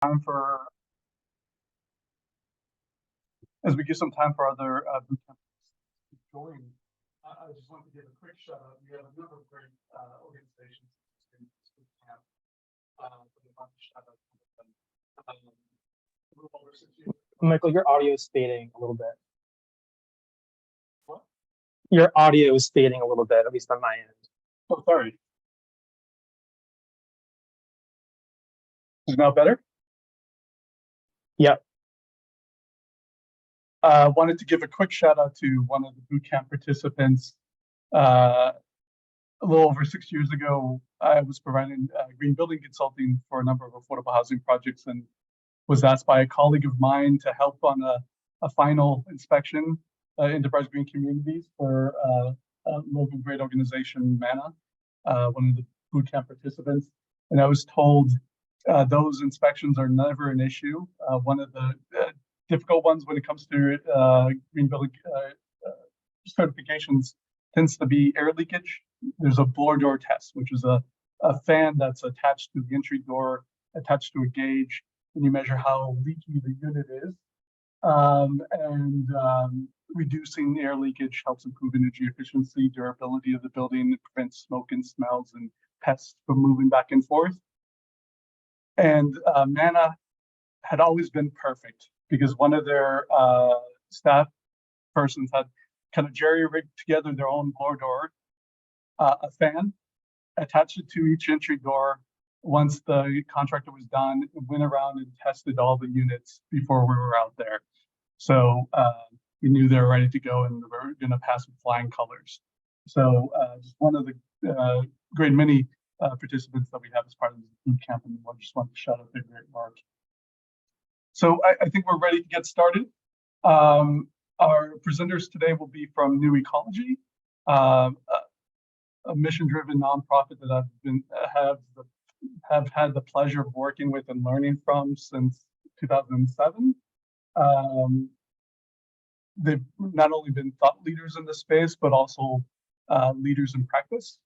time for as we give some time for other bootcamp to join. I just want to give a quick shout out. We have a number of great organizations in this bootcamp. Michael, your audio is fading a little bit. What? Your audio is fading a little bit, at least on my end. Oh, sorry. Is it now better? Yep. Wanted to give a quick shout out to one of the bootcamp participants. A little over 6 years ago, I was providing green building consulting for a number of affordable housing projects and was asked by a colleague of mine to help on a final inspection, Enterprise Green Communities for a local great organization, MANA, one of the bootcamp participants. And I was told those inspections are never an issue. One of the difficult ones when it comes to green building certifications tends to be air leakage. There's a blower door test, which is a fan that's attached to the entry door, attached to a gauge, and you measure how leaky the unit is. Reducing air leakage helps improve energy efficiency, durability of the building. It prevents smoke and smells and pests from moving back and forth. And MANA had always been perfect because one of their staff persons had kind of jerry-rigged together their own blower door, a fan, attached it to each entry door. Once the contractor was done, it went around and tested all the units before we were out there. So we knew they were ready to go and we were going to pass with flying colors. So just one of the great many participants that we have as part of the boot camp, and I just wanted to shout out their great work. So I think we're ready to get started. Our presenters today will be from New Ecology, a mission-driven nonprofit that have had the pleasure of working with and learning from since 2007. They've not only been thought leaders in this space, but also leaders in practice,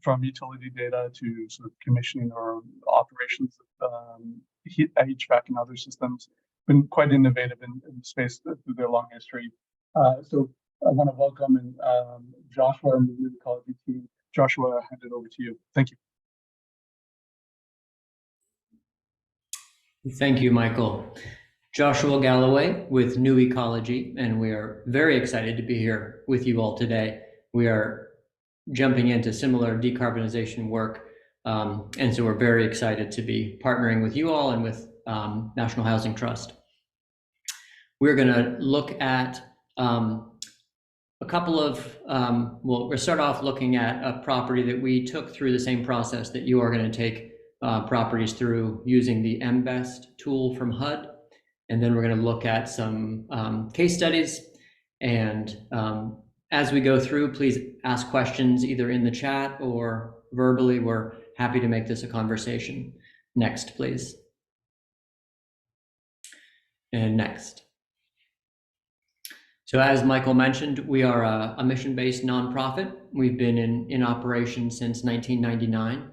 from utility data to sort of commissioning or operations of HVAC and other systems. Been quite innovative in the space through their long history. So I want to welcome Joshua and the New Ecology team. Joshua, I'll hand it over to you. Thank you. Thank you, Michael. Joshua Galloway with New Ecology, and we are very excited to be here with you all today. We are jumping into similar decarbonization work, and so we're very excited to be partnering with you all and with National Housing Trust. We're going to look at a couple of, we'll start off looking at a property that we took through the same process that you are going to take properties through using the MBEST tool from HUD. And then we're going to look at some case studies. And as we go through, please ask questions either in the chat or verbally. We're happy to make this a conversation. Next, please. And next. So as Michael mentioned, we are a mission-based nonprofit. We've been in operation since 1999.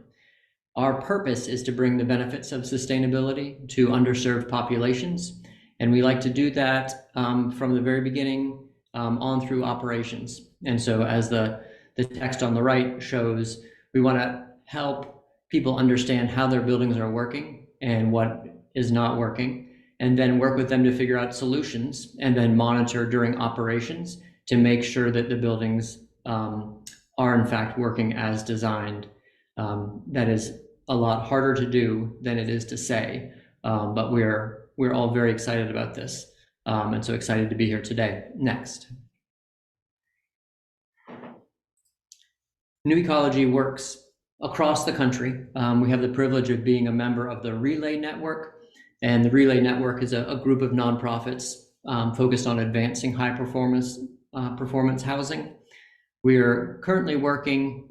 Our purpose is to bring the benefits of sustainability to underserved populations. And we like to do that from the very beginning on through operations. And so as the text on the right shows, we want to help people understand how their buildings are working and what is not working, and then work with them to figure out solutions and then monitor during operations to make sure that the buildings are in fact working as designed. That is a lot harder to do than it is to say, but we're all very excited about this, and so excited to be here today. Next. New Ecology works across the country. We have the privilege of being a member of the Relay Network, and the Relay Network is a group of nonprofits focused on advancing high performance housing. We are currently working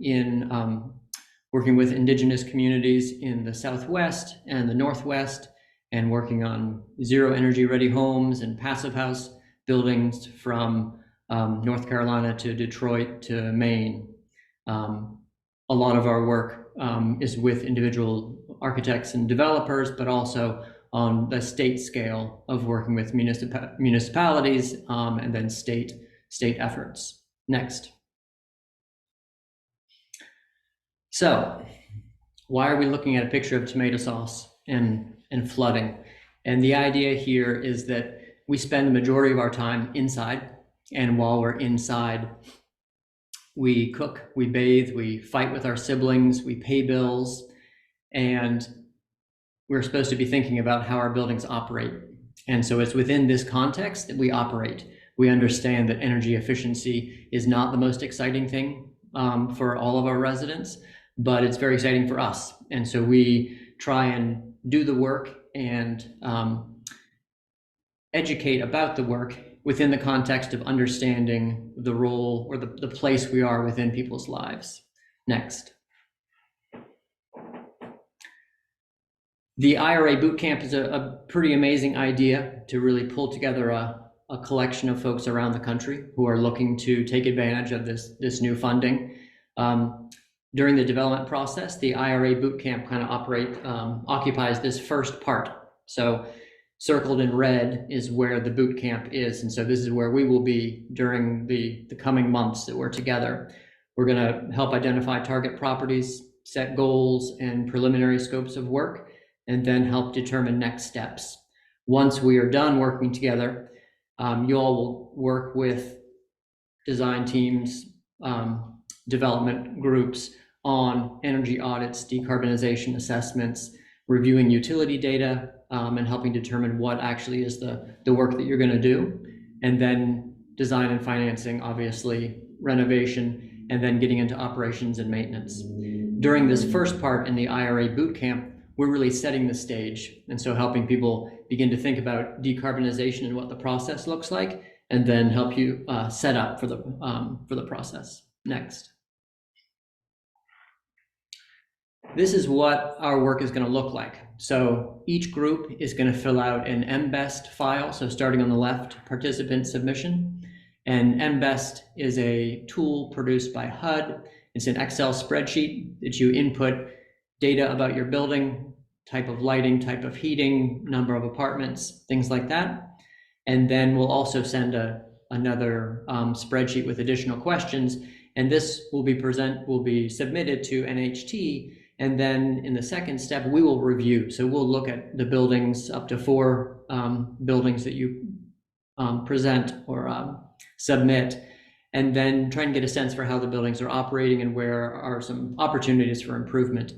with Indigenous communities in the Southwest and the Northwest, and working on zero energy ready homes and passive house buildings from North Carolina to Detroit to Maine. A lot of our work is with individual architects and developers, but also on the state scale of working with municipalities and then state efforts. Next. So why are we looking at a picture of tomato sauce and flooding? And the idea here is that we spend the majority of our time inside, and while we're inside, we cook, we bathe, we fight with our siblings, we pay bills, and we're supposed to be thinking about how our buildings operate. And so it's within this context that we operate. We understand that energy efficiency is not the most exciting thing for all of our residents, but it's very exciting for us. And so we try and do the work and educate about the work within the context of understanding the role or the place we are within people's lives. Next. The IRA Bootcamp is a pretty amazing idea to really pull together a collection of folks around the country who are looking to take advantage of this new funding. During the development process, the IRA Bootcamp kind of occupies this first part. So circled in red is where the boot camp is. And so this is where we will be during the coming months that we're together. We're going to help identify target properties, set goals and preliminary scopes of work, and then help determine next steps. Once we are done working together, you all will work with design teams, development groups on energy audits, decarbonization assessments, reviewing utility data, and helping determine what actually is the work that you're going to do, and then design and financing, obviously, renovation, and then getting into operations and maintenance. During this first part in the IRA Bootcamp, we're really setting the stage, and so helping people begin to think about decarbonization and what the process looks like, and then help you set up for the process. Next. This is what our work is going to look like. So each group is going to fill out an MBEST file. So starting on the left, participant submission. And MBEST is a tool produced by HUD. It's an Excel spreadsheet that you input data about your building, type of lighting, type of heating, number of apartments, things like that. And then we'll also send another spreadsheet with additional questions. And this will be submitted to NHT. And then in the second step, we will review. So we'll look at the buildings, up to 4 buildings that you present or submit, and then try and get a sense for how the buildings are operating and where are some opportunities for improvement.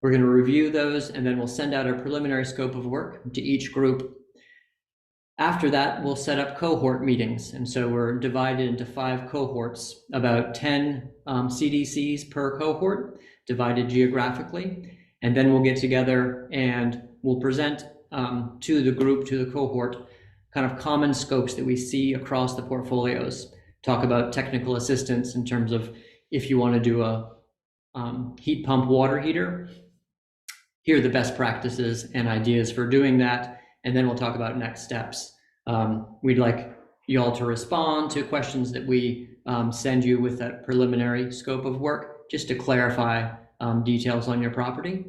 We're going to review those, and then we'll send out a preliminary scope of work to each group. After that, we'll set up cohort meetings. And so we're divided into 5 cohorts, about 10 CDCs per cohort, divided geographically. And then we'll get together and we'll present to the group, to the cohort, kind of common scopes that we see across the portfolios. Talk about technical assistance in terms of if you want to do a heat pump water heater, here are the best practices and ideas for doing that. And then we'll talk about next steps. We'd like you all to respond to questions that we send you with that preliminary scope of work, just to clarify details on your property.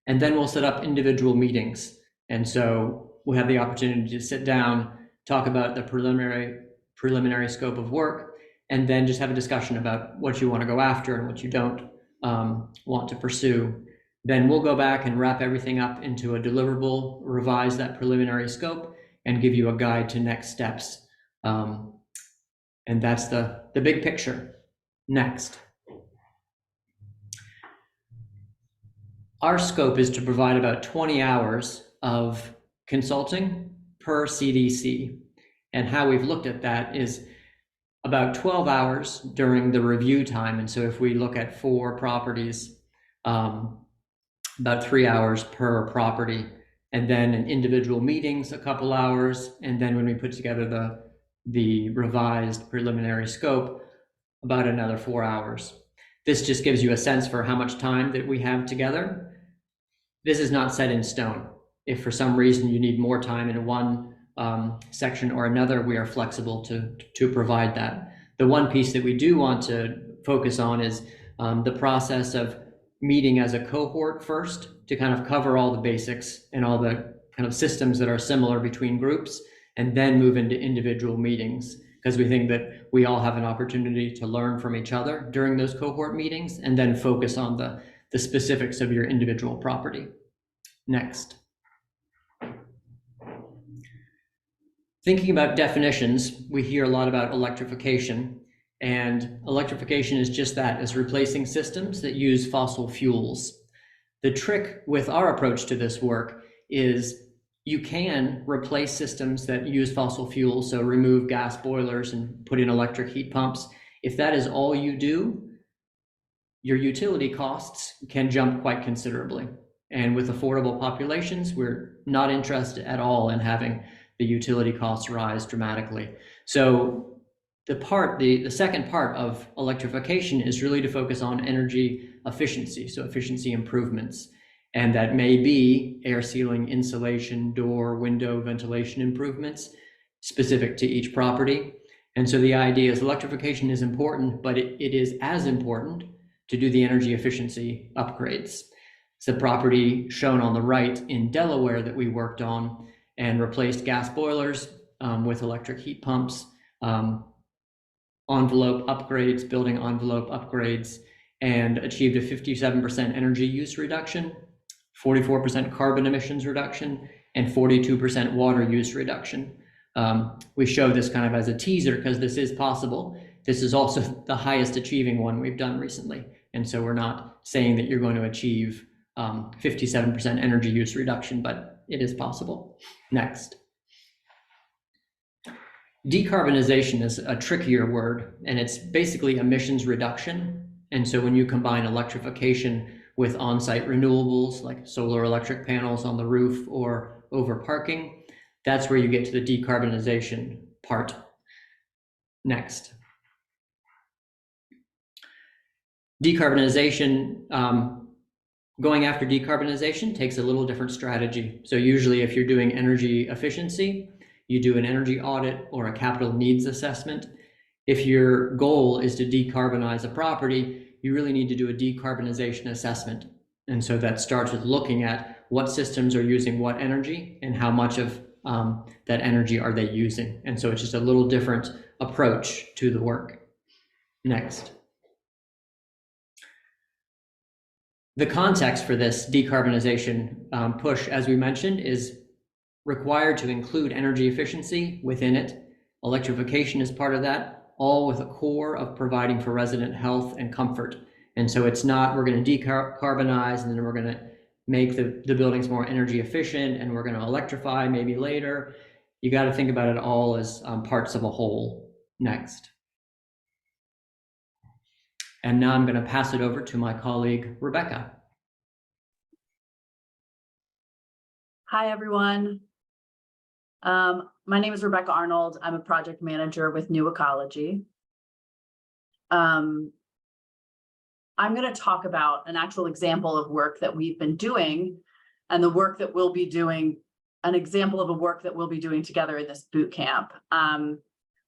And then we'll set up individual meetings. And so we'll have the opportunity to sit down, talk about the preliminary scope of work, and then just have a discussion about what you want to go after and what you don't want to pursue. Then we'll go back and wrap everything up into a deliverable, revise that preliminary scope, and give you a guide to next steps. And that's the big picture. Next. Our scope is to provide about 20 hours of consulting per CDC. And how we've looked at that is about 12 hours during the review time. And so if we look at 4 properties, about 3 hours per property, and then in individual meetings, a couple hours. And then when we put together the revised preliminary scope, about another 4 hours. This just gives you a sense for how much time that we have together. This is not set in stone. If for some reason you need more time in one section or another, we are flexible to provide that. The one piece that we do want to focus on is the process of meeting as a cohort first to kind of cover all the basics and all the kind of systems that are similar between groups, and then move into individual meetings, because we think that we all have an opportunity to learn from each other during those cohort meetings, and then focus on the specifics of your individual property. Next. Thinking about definitions, we hear a lot about electrification, and electrification is just that, is replacing systems that use fossil fuels. The trick with our approach to this work is you can replace systems that use fossil fuels, so remove gas boilers and put in electric heat pumps. If that is all you do, your utility costs can jump quite considerably. And with affordable populations, we're not interested at all in having the utility costs rise dramatically. So the second part of electrification is really to focus on energy efficiency, so efficiency improvements. And that may be air sealing, insulation, door, window, ventilation improvements specific to each property. And so the idea is electrification is important, but it is as important to do the energy efficiency upgrades. It's a property shown on the right in Delaware that we worked on and replaced gas boilers with electric heat pumps, envelope upgrades, building envelope upgrades, and achieved a 57% energy use reduction, 44% carbon emissions reduction, and 42% water use reduction. We show this kind of as a teaser because this is possible. This is also the highest achieving one we've done recently. And so we're not saying that you're going to achieve 57% energy use reduction, but it is possible. Next. Decarbonization is a trickier word, and it's basically emissions reduction. And so when you combine electrification with on-site renewables like solar electric panels on the roof or over parking, that's where you get to the decarbonization part. Next. Decarbonization, going after decarbonization takes a little different strategy. So usually if you're doing energy efficiency, you do an energy audit or a capital needs assessment. If your goal is to decarbonize a property, you really need to do a decarbonization assessment. And so that starts with looking at what systems are using what energy and how much of that energy are they using. And so it's just a little different approach to the work. Next. The context for this decarbonization push, as we mentioned, is required to include energy efficiency within it. Electrification is part of that, all with a core of providing for resident health and comfort. And so it's not, we're going to decarbonize and then we're going to make the buildings more energy efficient and we're going to electrify maybe later. You got to think about it all as parts of a whole. Next. And now I'm going to pass it over to my colleague, Rebecca. Hi, everyone. My name is Rebecca Arnold. I'm a project manager with New Ecology. I'm going to talk about an actual example of work that we've been doing and the work that we'll be doing, an example of a work that we'll be doing together in this boot camp.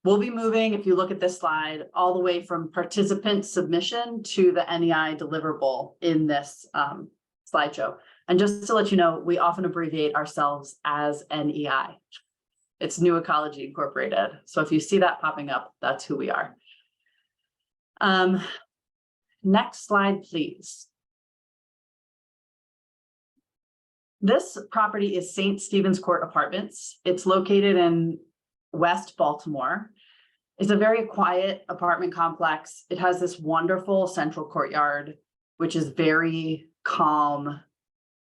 We'll be moving, if you look at this slide, all the way from participant submission to the NEI deliverable in this slideshow. And just to let you know, we often abbreviate ourselves as NEI. It's New Ecology Incorporated. So if you see that popping up, that's who we are. Next slide, please. This property is St. Stephen's Court Apartments. It's located in West Baltimore. It's a very quiet apartment complex. It has this wonderful central courtyard, which is very calm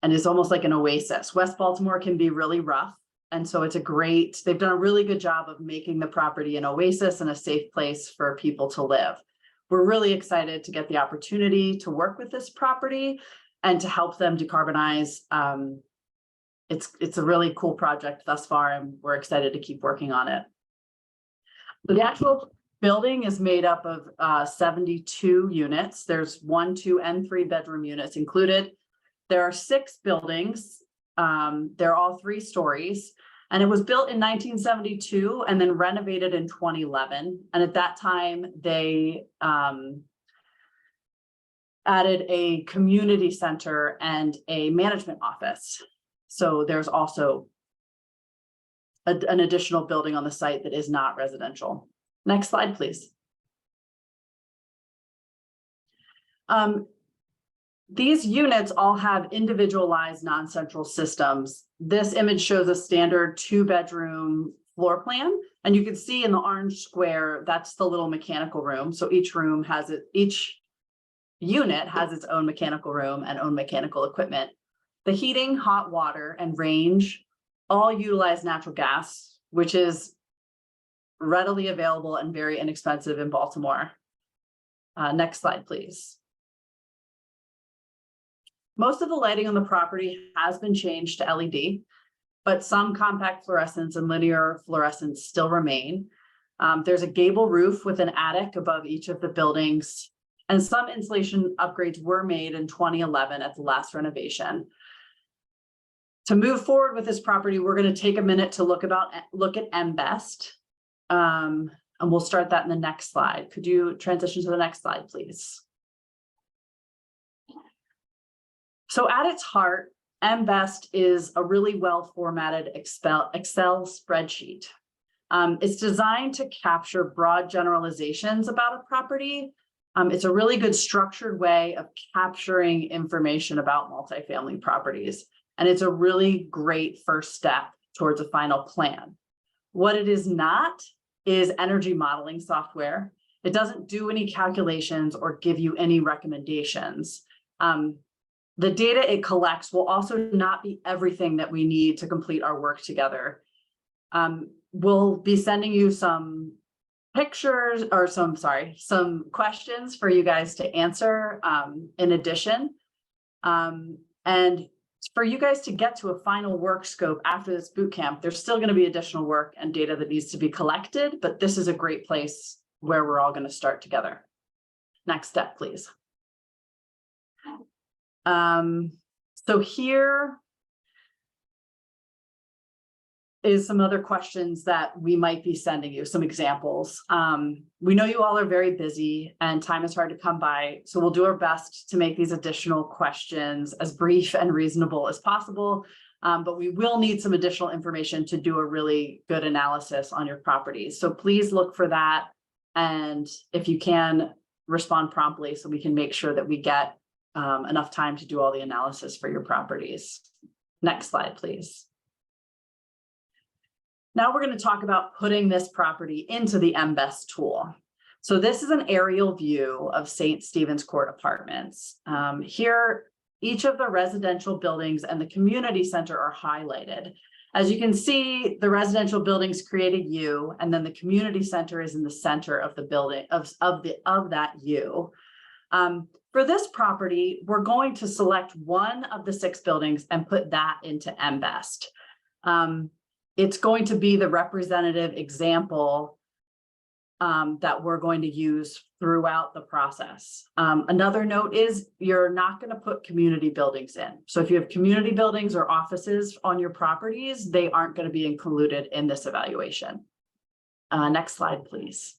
and is almost like an oasis. West Baltimore can be really rough. And so it's they've done a really good job of making the property an oasis and a safe place for people to live. We're really excited to get the opportunity to work with this property and to help them decarbonize. It's a really cool project thus far, and we're excited to keep working on it. The actual building is made up of 72 units. There's 1, 2, and 3 bedroom units included. There are 6 buildings. They're all 3 stories. And it was built in 1972 and then renovated in 2011. And at that time, they added a community center and a management office. So there's also an additional building on the site that is not residential. Next slide, please. These units all have individualized non-central systems. This image shows a standard 2-bedroom floor plan, and you can see in the orange square, that's the little mechanical room. So each unit has its own mechanical room and own mechanical equipment. The heating, hot water, and range all utilize natural gas, which is readily available and very inexpensive in Baltimore. Next slide, please. Most of the lighting on the property has been changed to LED, but some compact fluorescents and linear fluorescents still remain. There's a gable roof with an attic above each of the buildings, and some insulation upgrades were made in 2011 at the last renovation. To move forward with this property, we're going to take a minute to look at MBEST, and we'll start that in the next slide. Could you transition to the next slide, please? So at its heart, MBEST is a really well-formatted Excel spreadsheet. It's designed to capture broad generalizations about a property. It's a really good structured way of capturing information about multifamily properties. And it's a really great first step towards a final plan. What it is not is energy modeling software. It doesn't do any calculations or give you any recommendations. The data it collects will also not be everything that we need to complete our work together. We'll be sending you some pictures or some questions for you guys to answer in addition. And for you guys to get to a final work scope after this boot camp, there's still going to be additional work and data that needs to be collected, but this is a great place where we're all going to start together. Next step, please. So here is some other questions that we might be sending you, some examples. We know you all are very busy and time is hard to come by, so we'll do our best to make these additional questions as brief and reasonable as possible, but we will need some additional information to do a really good analysis on your properties. So please look for that, and if you can, respond promptly so we can make sure that we get enough time to do all the analysis for your properties. Next slide, please. Now we're going to talk about putting this property into the MBEST tool. So this is an aerial view of St. Stephen's Court Apartments. Here, each of the residential buildings and the community center are highlighted. As you can see, the residential buildings create a U, and then the community center is in the center of the building of that U. For this property, we're going to select one of the 6 buildings and put that into MBEST. It's going to be the representative example that we're going to use throughout the process. Another note is you're not going to put community buildings in. So if you have community buildings or offices on your properties, they aren't going to be included in this evaluation. Next slide, please.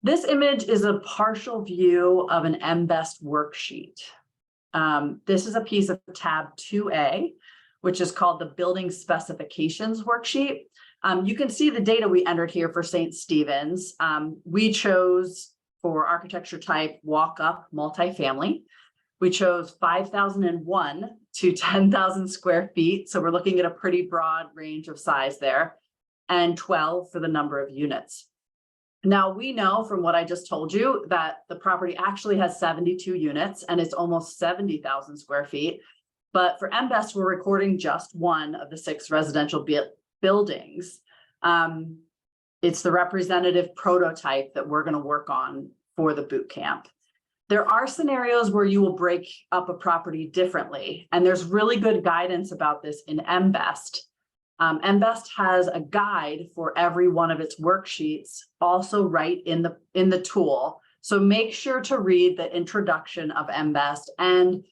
This image is a partial view of an MBEST worksheet. This is a piece of tab 2A, which is called the Building Specifications Worksheet. You can see the data we entered here for St. Stephen's. We chose for architecture type walk-up multifamily. We chose 5,001 to 10,000 square feet. So we're looking at a pretty broad range of size there, and 12 for the number of units. Now, we know from what I just told you that the property actually has 72 units and it's almost 70,000 square feet. But for MBEST, we're recording just one of the 6 residential buildings. It's the representative prototype that we're going to work on for the boot camp. There are scenarios where you will break up a property differently, and there's really good guidance about this in MBEST. MBEST has a guide for every one of its worksheets, also right in the tool. So make sure to read the introduction of MBEST and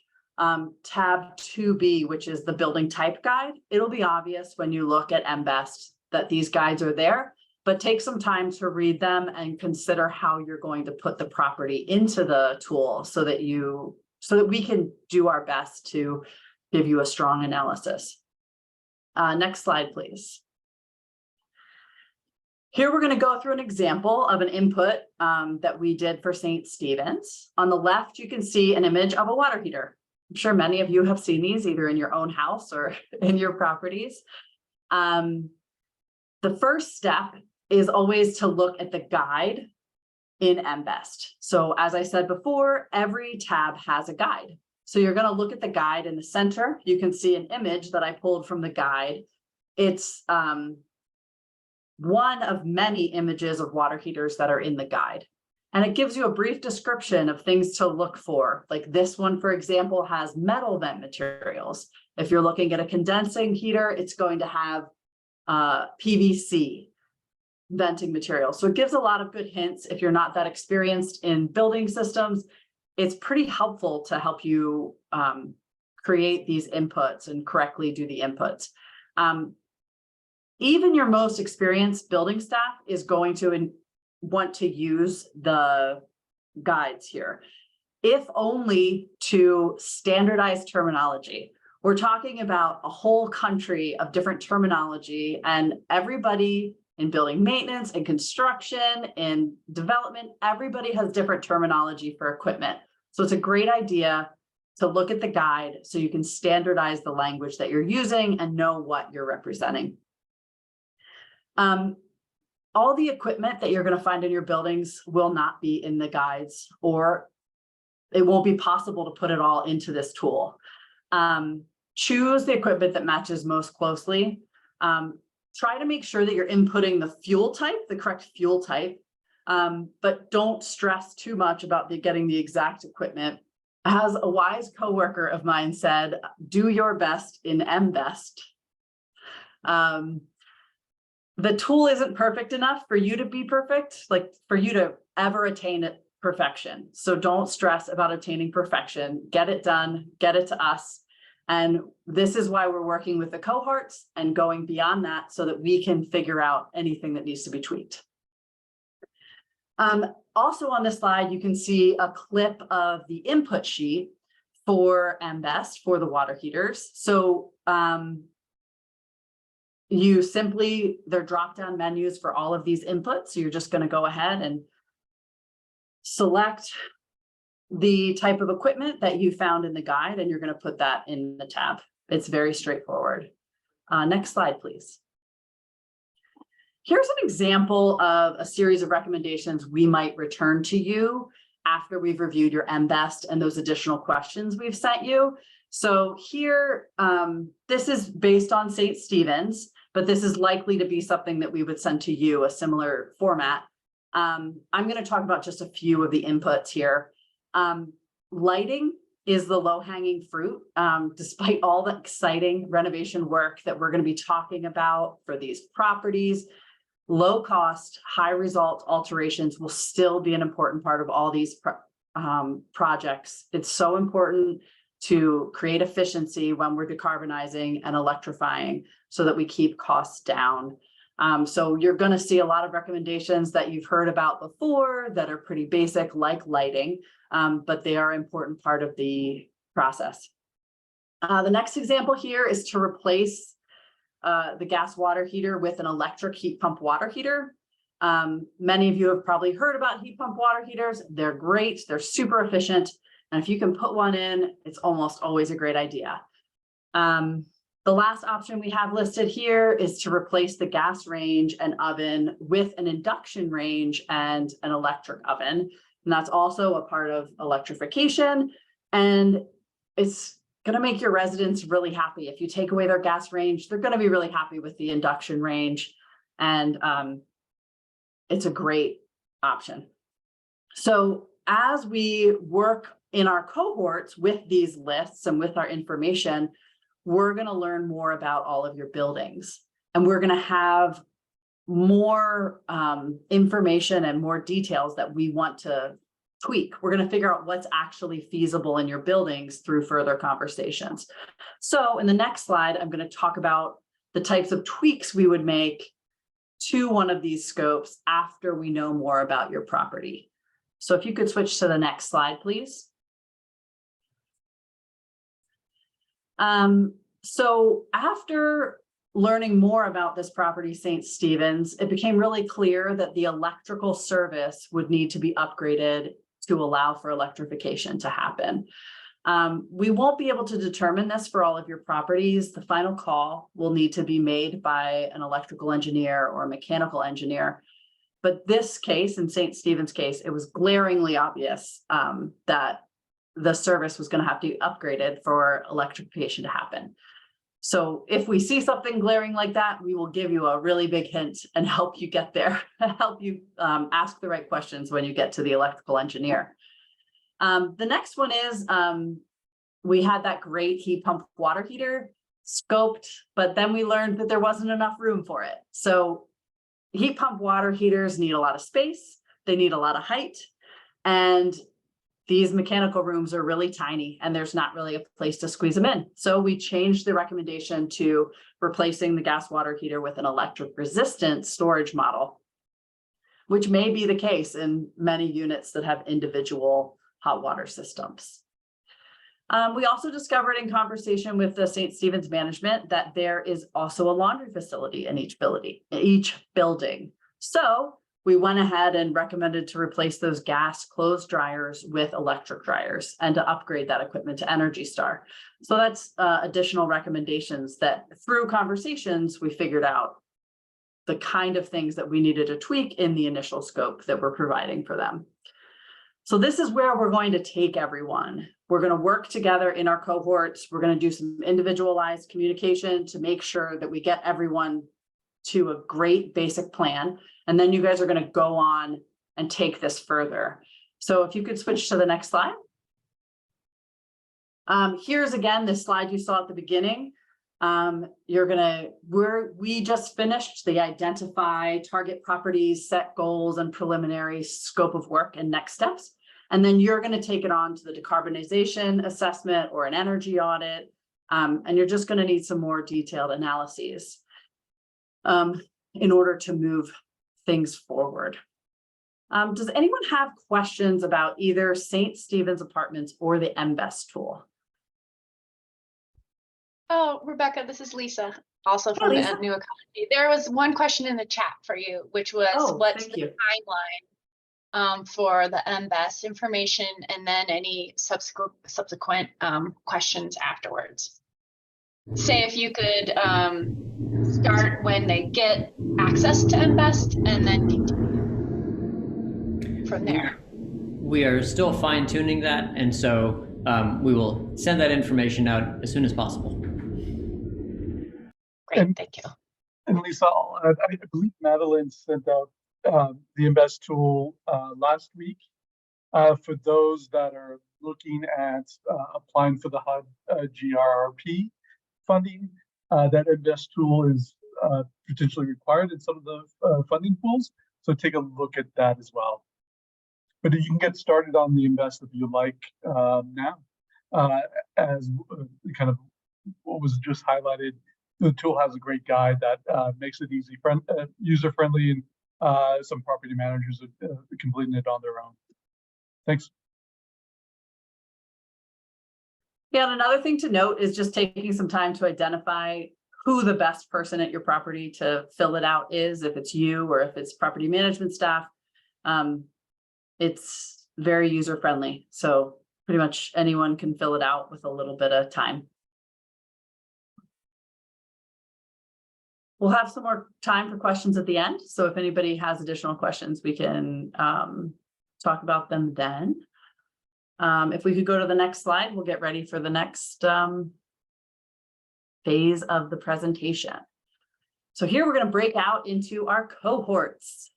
tab 2B, which is the building type guide. It'll be obvious when you look at MBEST that these guides are there, but take some time to read them and consider how you're going to put the property into the tool so that we can do our best to give you a strong analysis. Next slide, please. Here we're going to go through an example of an input that we did for St. Stephen's. On the left, you can see an image of a water heater. I'm sure many of you have seen these either in your own house or in your properties. The first step is always to look at the guide in MBEST. So as I said before, every tab has a guide. So you're going to look at the guide in the center. You can see an image that I pulled from the guide. It's one of many images of water heaters that are in the guide. And it gives you a brief description of things to look for. Like this one, for example, has metal vent materials. If you're looking at a condensing heater, it's going to have PVC venting material. So it gives a lot of good hints. If you're not that experienced in building systems, it's pretty helpful to help you create these inputs and correctly do the inputs. Even your most experienced building staff is going to want to use the guides here, if only to standardize terminology. We're talking about a whole country of different terminology, and everybody in building maintenance and construction and development, everybody has different terminology for equipment. So it's a great idea to look at the guide so you can standardize the language that you're using and know what you're representing. All the equipment that you're going to find in your buildings will not be in the guides, or it won't be possible to put it all into this tool. Choose the equipment that matches most closely. Try to make sure that you're inputting the fuel type, the correct fuel type, but don't stress too much about getting the exact equipment. As a wise coworker of mine said, do your best in MBEST. The tool isn't perfect enough for you to be perfect, like for you to ever attain perfection. So don't stress about attaining perfection. Get it done, get it to us. And this is why we're working with the cohorts and going beyond that so that we can figure out anything that needs to be tweaked. Also on this slide, you can see a clip of the input sheet for MBEST for the water heaters. So they're drop-down menus for all of these inputs. So you're just going to go ahead and select the type of equipment that you found in the guide, and you're going to put that in the tab. It's very straightforward. Next slide, please. Here's an example of a series of recommendations we might return to you after we've reviewed your MBEST and those additional questions we've sent you. So here, this is based on St. Stephen's, but this is likely to be something that we would send to you, a similar format. I'm going to talk about just a few of the inputs here. Lighting is the low-hanging fruit, despite all the exciting renovation work that we're going to be talking about for these properties. Low cost, high result alterations will still be an important part of all these projects. It's so important to create efficiency when we're decarbonizing and electrifying so that we keep costs down. So you're going to see a lot of recommendations that you've heard about before that are pretty basic, like lighting, but they are an important part of the process. The next example here is to replace the gas water heater with an electric heat pump water heater. Many of you have probably heard about heat pump water heaters. They're great. They're super efficient. And if you can put one in, it's almost always a great idea. The last option we have listed here is to replace the gas range and oven with an induction range and an electric oven. And that's also a part of electrification. And it's going to make your residents really happy. If you take away their gas range, they're going to be really happy with the induction range. And it's a great option. So as we work in our cohorts with these lists and with our information, we're going to learn more about all of your buildings, and we're going to have more information and more details that we want to tweak. We're going to figure out what's actually feasible in your buildings through further conversations. So in the next slide, I'm going to talk about the types of tweaks we would make to one of these scopes after we know more about your property. So if you could switch to the next slide, please. So after learning more about this property, St. Stephen's, it became really clear that the electrical service would need to be upgraded to allow for electrification to happen. We won't be able to determine this for all of your properties. The final call will need to be made by an electrical engineer or a mechanical engineer. But this case, in St. Stephen's case, it was glaringly obvious that the service was going to have to be upgraded for electrification to happen. So if we see something glaring like that, we will give you a really big hint and help you get there, help you ask the right questions when you get to the electrical engineer. The next one is we had that great heat pump water heater scoped, but then we learned that there wasn't enough room for it. So heat pump water heaters need a lot of space, they need a lot of height, and these mechanical rooms are really tiny and there's not really a place to squeeze them in. So we changed the recommendation to replacing the gas water heater with an electric resistant storage model, which may be the case in many units that have individual hot water systems. We also discovered in conversation with the St. Stephen's management that there is also a laundry facility in each building. So we went ahead and recommended to replace those gas clothes dryers with electric dryers and to upgrade that equipment to Energy Star. So that's additional recommendations that through conversations, we figured out the kind of things that we needed to tweak in the initial scope that we're providing for them. So this is where we're going to take everyone. We're going to work together in our cohorts. We're going to do some individualized communication to make sure that we get everyone to a great basic plan. And then you guys are going to go on and take this further. So if you could switch to the next slide. Here's again, this slide you saw at the beginning. We just finished the identify target properties, set goals and preliminary scope of work and next steps. And then you're going to take it on to the decarbonization assessment or an energy audit. And you're just going to need some more detailed analyses in order to move things forward. Does anyone have questions about either St. Stephen's Apartments or the MBEST tool? Oh, Rebecca, this is Lisa, also from Lisa. the New Ecology. There was one question in the chat for you, which was what's the timeline for the MBEST information and then any subsequent questions afterwards. Say if you could start when they get access to MBEST and then continue from there. We are still fine tuning that, and so we will send that information out as soon as possible. Great, thank you. And Lisa, I believe Madeline sent out the Invest tool last week for those that are looking at applying for the HUD GRRP funding. That Invest tool is potentially required in some of the funding pools, so take a look at that as well. But you can get started on the Invest if you like now. As kind of what was just highlighted, the tool has a great guide that makes it user-friendly, and some property managers are completing it on their own. Thanks. Yeah, and another thing to note is just taking some time to identify who the best person at your property to fill it out is, if it's you or if it's property management staff. It's very user-friendly, so pretty much anyone can fill it out with a little bit of time. We'll have some more time for questions at the end. So if anybody has additional questions, we can talk about them then. If we could go to the next slide, we'll get ready for the next phase of the presentation. So here we're going to break out into our cohorts.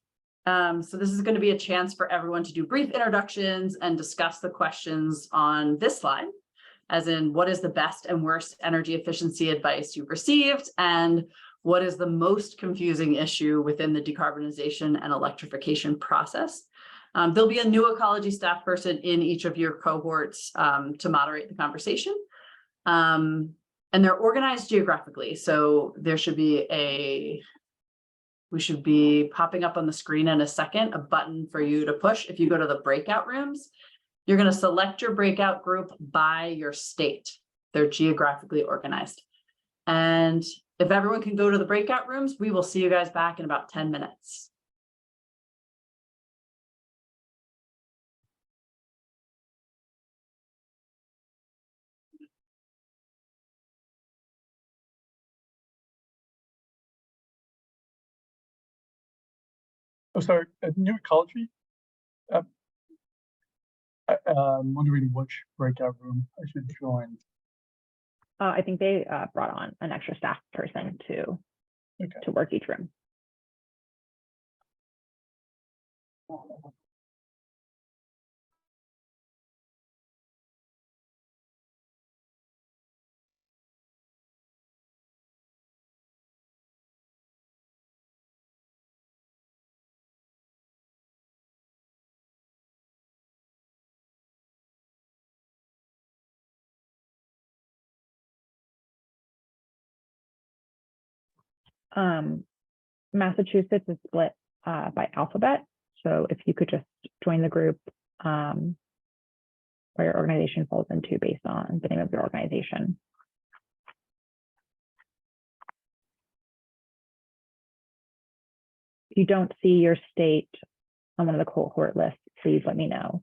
So this is going to be a chance for everyone to do brief introductions and discuss the questions on this slide, as in what is the best and worst energy efficiency advice you've received, and what is the most confusing issue within the decarbonization and electrification process. There'll be a new ecology staff person in each of your cohorts to moderate the conversation. And they're organized geographically. So there should be we should be popping up on the screen in a second, a button for you to push. If you go to the breakout rooms, you're going to select your breakout group by your state. They're geographically organized. And if everyone can go to the breakout rooms, we will see you guys back in about 10 minutes. Oh, sorry, new ecology. I'm wondering which breakout room I should join. I think they brought on an extra staff person to work each room. Massachusetts is split by alphabet. So if you could just join the group where your organization falls into based on the name of your organization. If you don't see your state on one of the cohort lists, please let me know.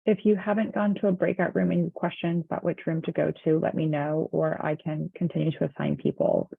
If you haven't gone to a breakout room and you have questions about which room to go to, let me know, or I can continue to assign people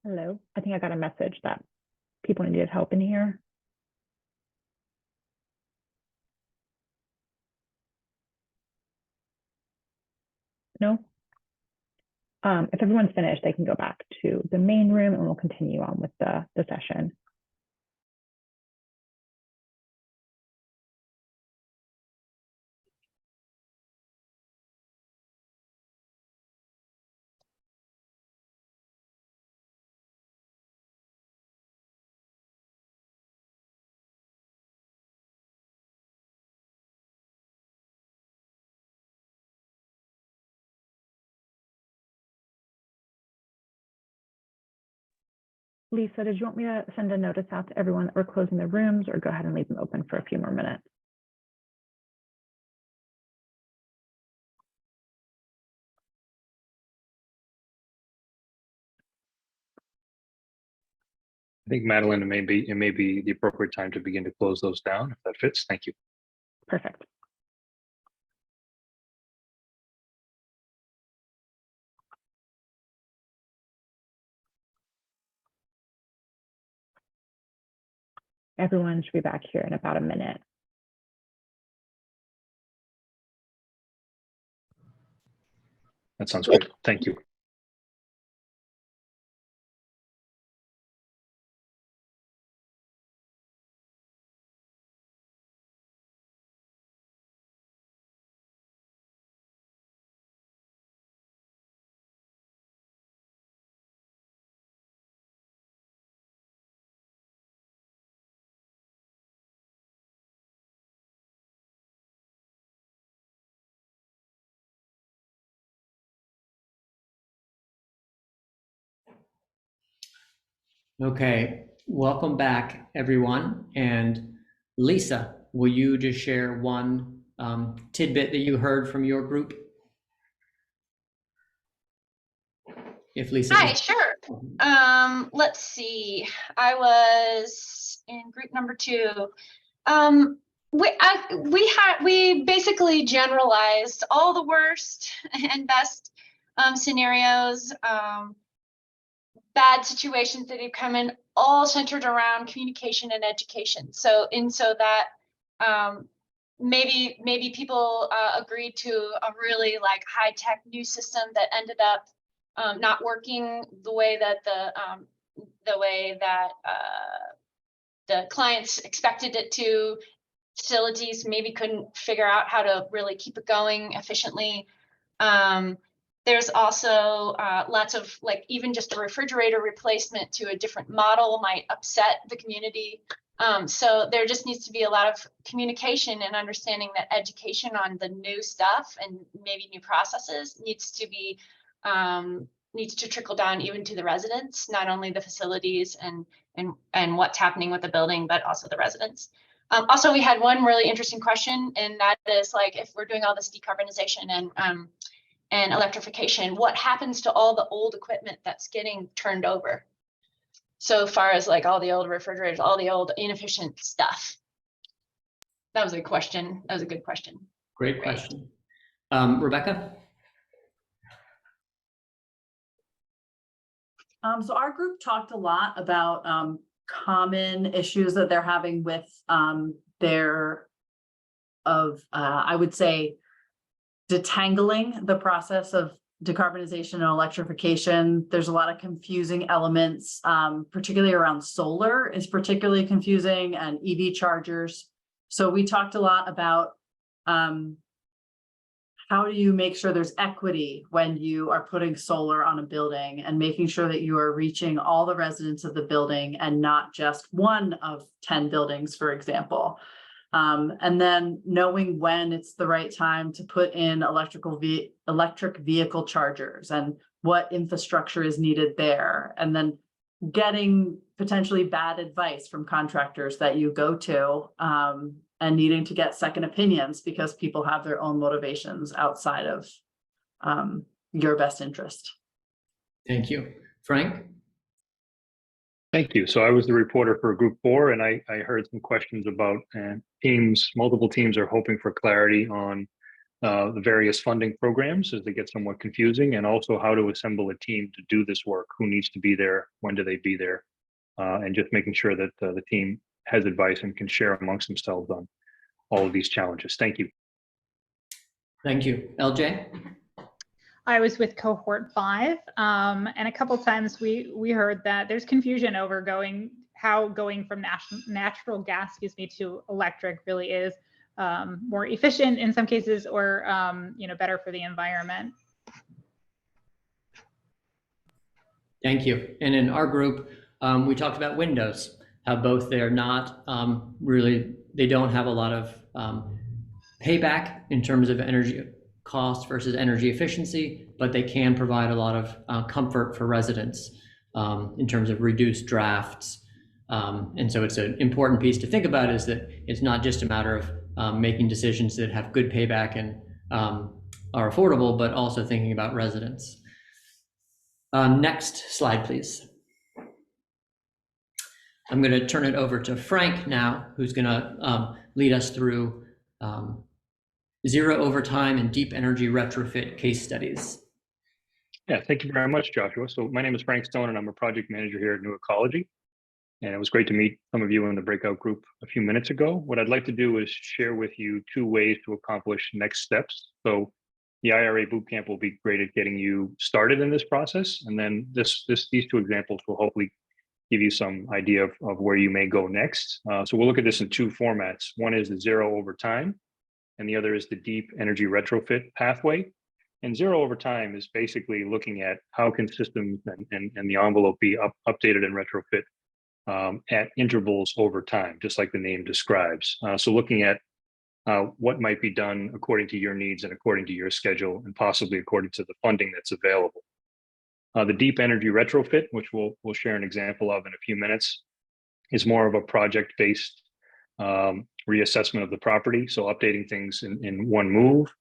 Hello. I think I got a message that people needed help in here. No? If everyone's finished, they can go back to the main room and we'll continue on with the session. Lisa, did you want me to send a notice out to everyone that we're closing the rooms, or go ahead and leave them open for a few more minutes? I think, Madeline, it may be the appropriate time to begin to close those down, if that fits. Thank you. Perfect. Everyone should be back here in about a minute. That sounds great. Thank you. Okay, welcome back, everyone. And Lisa, will you just share one tidbit that you heard from your group? If Lisa. Hi, sure. Let's see. I was in group number 2. We basically generalized all the worst and best scenarios, bad situations that have come in, all centered around communication and education. So that maybe people agreed to a really like high-tech new system that ended up not working the way that the clients expected it to. Facilities maybe couldn't figure out how to really keep it going efficiently. There's also lots of like even just a refrigerator replacement to a different model might upset the community. So there just needs to be a lot of communication and understanding that education on the new stuff and maybe new processes needs to trickle down even to the residents, not only the facilities and what's happening with the building, but also the residents. Also, we had one really interesting question, and that is like, if we're doing all this decarbonization and electrification, what happens to all the old equipment that's getting turned over? So far as like all the old refrigerators, all the old inefficient stuff. That was a question. That was a good question. Great question. Rebecca? So our group talked a lot about common issues that they're having with I would say, detangling the process of decarbonization and electrification. There's a lot of confusing elements, particularly around solar is particularly confusing, and EV chargers. So we talked a lot about how do you make sure there's equity when you are putting solar on a building, and making sure that you are reaching all the residents of the building and not just one of 10 buildings, for example. And then knowing when it's the right time to put in electric vehicle chargers and what infrastructure is needed there. And then getting potentially bad advice from contractors that you go to, and needing to get second opinions because people have their own motivations outside of your best interest. Thank you. Frank? Thank you. So I was the reporter for Group 4, and I heard some questions about multiple teams are hoping for clarity on the various funding programs as they get somewhat confusing, and also how to assemble a team to do this work. Who needs to be there? When do they be there? And just making sure that the team has advice and can share amongst themselves on all of these challenges. Thank you. Thank you. LJ? I was with cohort 5, and a couple times we heard that there's confusion over going from natural gas, to electric really is more efficient in some cases, or better for the environment. Thank you. And in our group, we talked about windows, how both they're not really, they don't have a lot of payback in terms of energy cost versus energy efficiency, but they can provide a lot of comfort for residents in terms of reduced drafts. And so it's an important piece to think about, is that it's not just a matter of making decisions that have good payback and are affordable, but also thinking about residents. Next slide, please. I'm going to turn it over to Frank now, who's going to lead us through zero overtime and deep energy retrofit case studies. Yeah, thank you very much, Joshua. So my name is Frank Stone, and I'm a project manager here at New Ecology. And it was great to meet some of you in the breakout group a few minutes ago. What I'd like to do is share with you 2 ways to accomplish next steps. So the IRA Bootcamp will be great at getting you started in this process. And then these 2 examples will hopefully give you some idea of where you may go next. So we'll look at this in 2 formats. One is the zero overtime, and the other is the deep energy retrofit pathway. And zero overtime is basically looking at how can systems and the envelope be updated and retrofit at intervals over time, just like the name describes. So looking at what might be done according to your needs and according to your schedule, and possibly according to the funding that's available. The deep energy retrofit, which we'll share an example of in a few minutes, is more of a project-based reassessment of the property. So updating things in one move.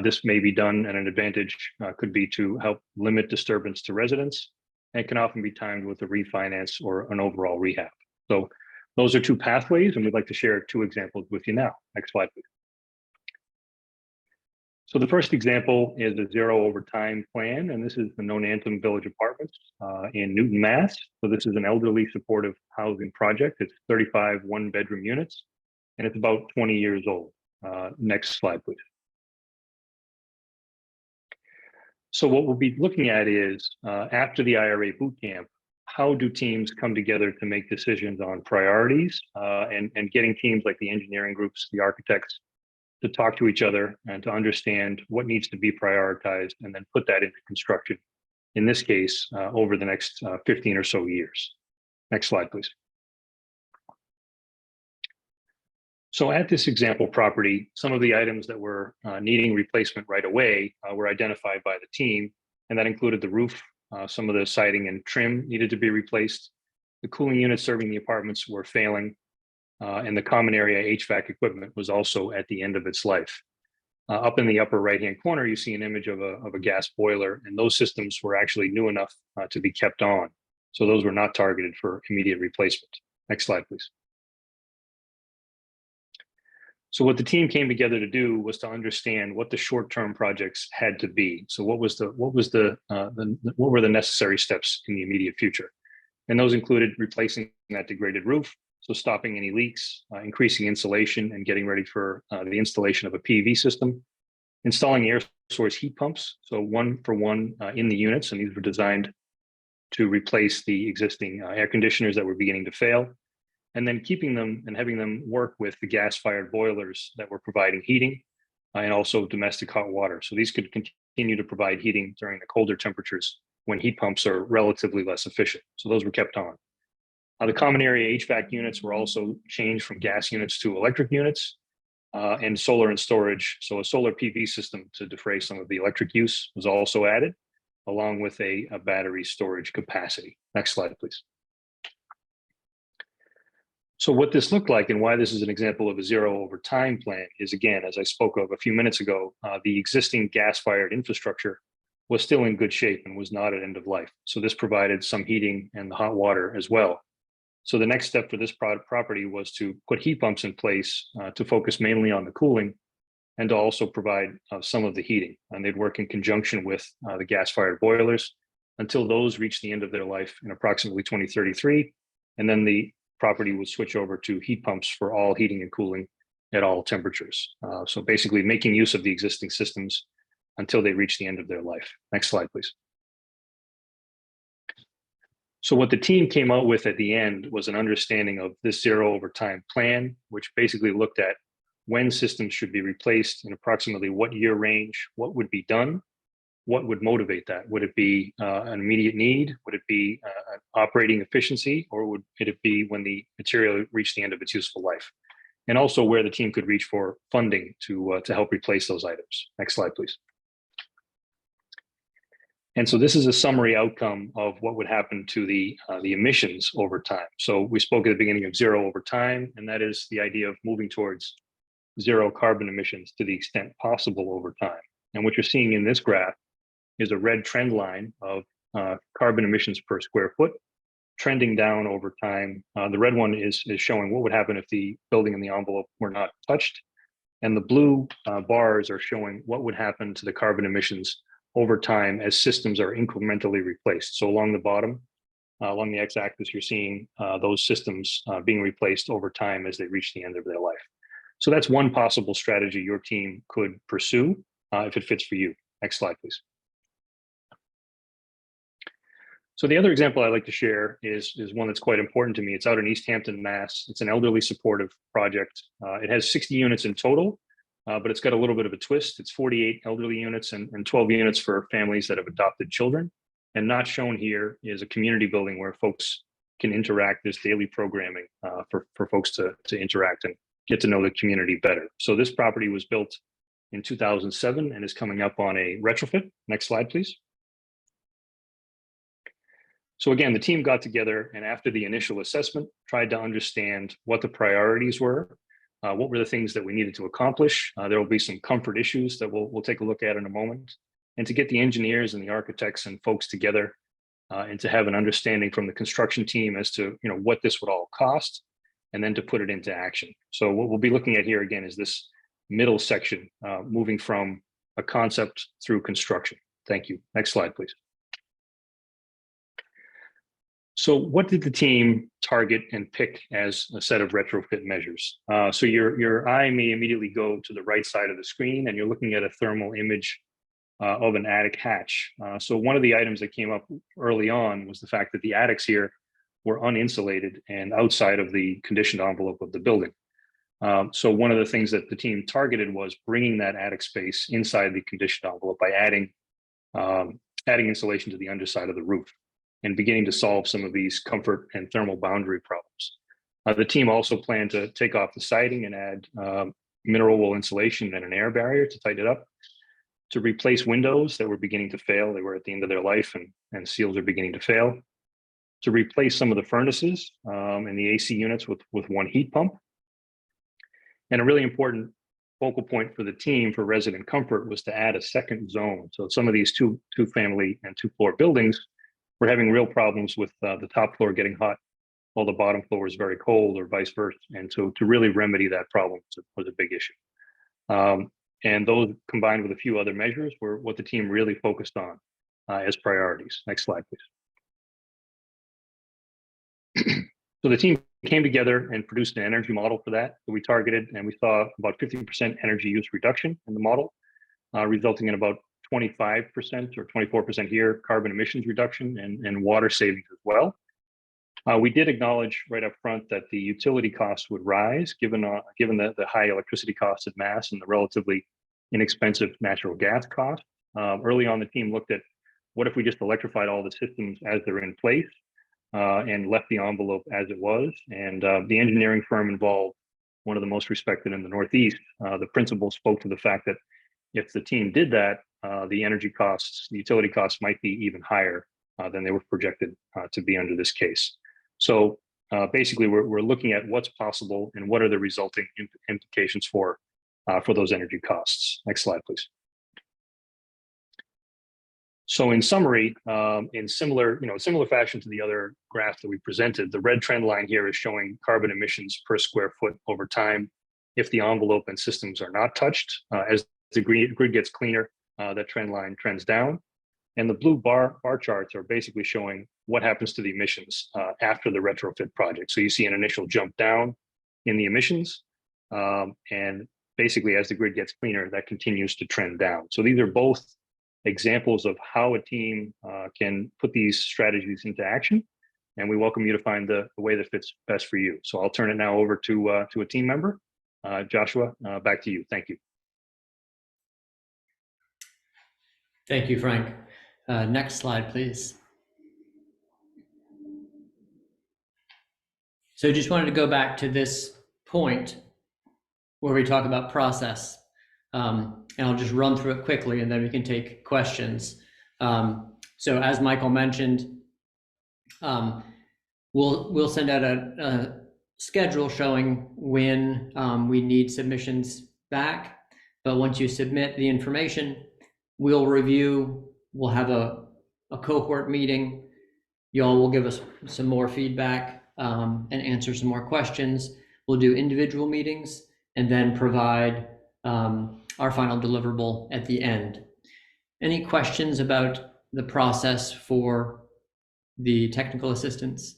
This may be done, and an advantage could be to help limit disturbance to residents. And it can often be timed with a refinance or an overall rehab. So those are 2 pathways, and we'd like to share 2 examples with you now. Next slide, please. So the first example is a zero overtime plan, and this is the known Anthem Village Apartments in Newton, Mass. So this is an elderly supportive housing project. It's 35 1-bedroom units, and it's about 20 years old. Next slide, please. So what we'll be looking at is, after the IRA Bootcamp, how do teams come together to make decisions on priorities, and getting teams like the engineering groups, the architects, to talk to each other and to understand what needs to be prioritized, and then put that into construction, in this case, over the next 15 or so years. Next slide, please. So at this example property, some of the items that were needing replacement right away were identified by the team, and that included the roof. Some of the siding and trim needed to be replaced. The cooling units serving the apartments were failing, and the common area HVAC equipment was also at the end of its life. Up in the upper right-hand corner, you see an image of a gas boiler, and those systems were actually new enough to be kept on. So those were not targeted for immediate replacement. Next slide, please. So what the team came together to do was to understand what the short-term projects had to be. So what were the necessary steps in the immediate future? And those included replacing that degraded roof, so stopping any leaks, increasing insulation, and getting ready for the installation of a PV system, installing air source heat pumps, so 1 for 1 in the units, and these were designed to replace the existing air conditioners that were beginning to fail, and then keeping them and having them work with the gas-fired boilers that were providing heating, and also domestic hot water. So these could continue to provide heating during the colder temperatures when heat pumps are relatively less efficient. So those were kept on. The common area HVAC units were also changed from gas units to electric units, and solar and storage. So a solar PV system to defray some of the electric use was also added, along with a battery storage capacity. Next slide, please. So what this looked like, and why this is an example of a zero overtime plan, is, again, as I spoke of a few minutes ago, the existing gas-fired infrastructure was still in good shape and was not at end of life. So this provided some heating and the hot water as well. So the next step for this property was to put heat pumps in place to focus mainly on the cooling, and to also provide some of the heating. And they'd work in conjunction with the gas-fired boilers until those reached the end of their life in approximately 2033. And then the property would switch over to heat pumps for all heating and cooling at all temperatures. So basically making use of the existing systems until they reach the end of their life. Next slide, please. So what the team came out with at the end was an understanding of this zero over time plan, which basically looked at when systems should be replaced in approximately what year range, what would be done, what would motivate that? Would it be an immediate need? Would it be an operating efficiency? Or would it be when the material reached the end of its useful life? And also where the team could reach for funding to help replace those items. Next slide, please. And so this is a summary outcome of what would happen to the emissions over time. So we spoke at the beginning of zero over time, and that is the idea of moving towards zero carbon emissions to the extent possible over time. And what you're seeing in this graph is a red trend line of carbon emissions per square foot trending down over time. The red one is showing what would happen if the building and the envelope were not touched. And the blue bars are showing what would happen to the carbon emissions over time as systems are incrementally replaced. So along the bottom, along the x-axis, you're seeing those systems being replaced over time as they reach the end of their life. So that's one possible strategy your team could pursue if it fits for you. Next slide, please. So the other example I'd like to share is one that's quite important to me. It's out in East Hampton, Mass. It's an elderly supportive project. It has 60 units in total, but it's got a little bit of a twist. It's 48 elderly units and 12 units for families that have adopted children. And not shown here is a community building where folks can interact. There's daily programming for folks to interact and get to know the community better. So this property was built in 2007 and is coming up on a retrofit. Next slide, please. So again, the team got together and after the initial assessment, tried to understand what the priorities were, what were the things that we needed to accomplish. There will be some comfort issues that we'll take a look at in a moment, and to get the engineers and the architects and folks together and to have an understanding from the construction team as to what this would all cost, and then to put it into action. So what we'll be looking at here again is this middle section, moving from a concept through construction. Thank you. Next slide, please. So what did the team target and pick as a set of retrofit measures? So your eye may immediately go to the right side of the screen and you're looking at a thermal image of an attic hatch. So one of the items that came up early on was the fact that the attics here were uninsulated and outside of the conditioned envelope of the building. So one of the things that the team targeted was bringing that attic space inside the conditioned envelope by adding insulation to the underside of the roof and beginning to solve some of these comfort and thermal boundary problems. The team also planned to take off the siding and add mineral wool insulation and an air barrier to tighten it up, to replace windows that were beginning to fail. They were at the end of their life and seals are beginning to fail, to replace some of the furnaces and the AC units with one heat pump. And a really important focal point for the team for resident comfort was to add a second zone. So some of these two family and 2-floor buildings were having real problems with the top floor getting hot while the bottom floor is very cold or vice versa. And so to really remedy that problem was a big issue. And those combined with a few other measures were what the team really focused on as priorities. Next slide, please. So the team came together and produced an energy model for that. So we targeted and we saw about 50% energy use reduction in the model, resulting in about 25% or 24% here carbon emissions reduction and water savings as well. We did acknowledge right up front that the utility costs would rise given the high electricity costs at Mass and the relatively inexpensive natural gas cost. Early on, the team looked at what if we just electrified all the systems as they're in place and left the envelope as it was. And the engineering firm involved, one of the most respected in the Northeast, the principal spoke to the fact that if the team did that, the energy costs, the utility costs might be even higher than they were projected to be under this case. So basically, we're looking at what's possible and what are the resulting implications for those energy costs. Next slide, please. So in summary, in similar fashion to the other graph that we presented, the red trend line here is showing carbon emissions per square foot over time if the envelope and systems are not touched. As the grid gets cleaner, that trend line trends down. And the blue bar charts are basically showing what happens to the emissions after the retrofit project. So you see an initial jump down in the emissions, and basically as the grid gets cleaner, that continues to trend down. So these are both examples of how a team can put these strategies into action. And we welcome you to find the way that fits best for you. So I'll turn it now over to a team member. Joshua, back to you. Thank you. Thank you, Frank. Next slide, please. So just wanted to go back to this point where we talk about process. And I'll just run through it quickly and then we can take questions. So as Michael mentioned, we'll send out a schedule showing when we need submissions back. But once you submit the information, we'll review, we'll have a cohort meeting. Y'all will give us some more feedback and answer some more questions. We'll do individual meetings and then provide our final deliverable at the end. Any questions about the process for the technical assistance?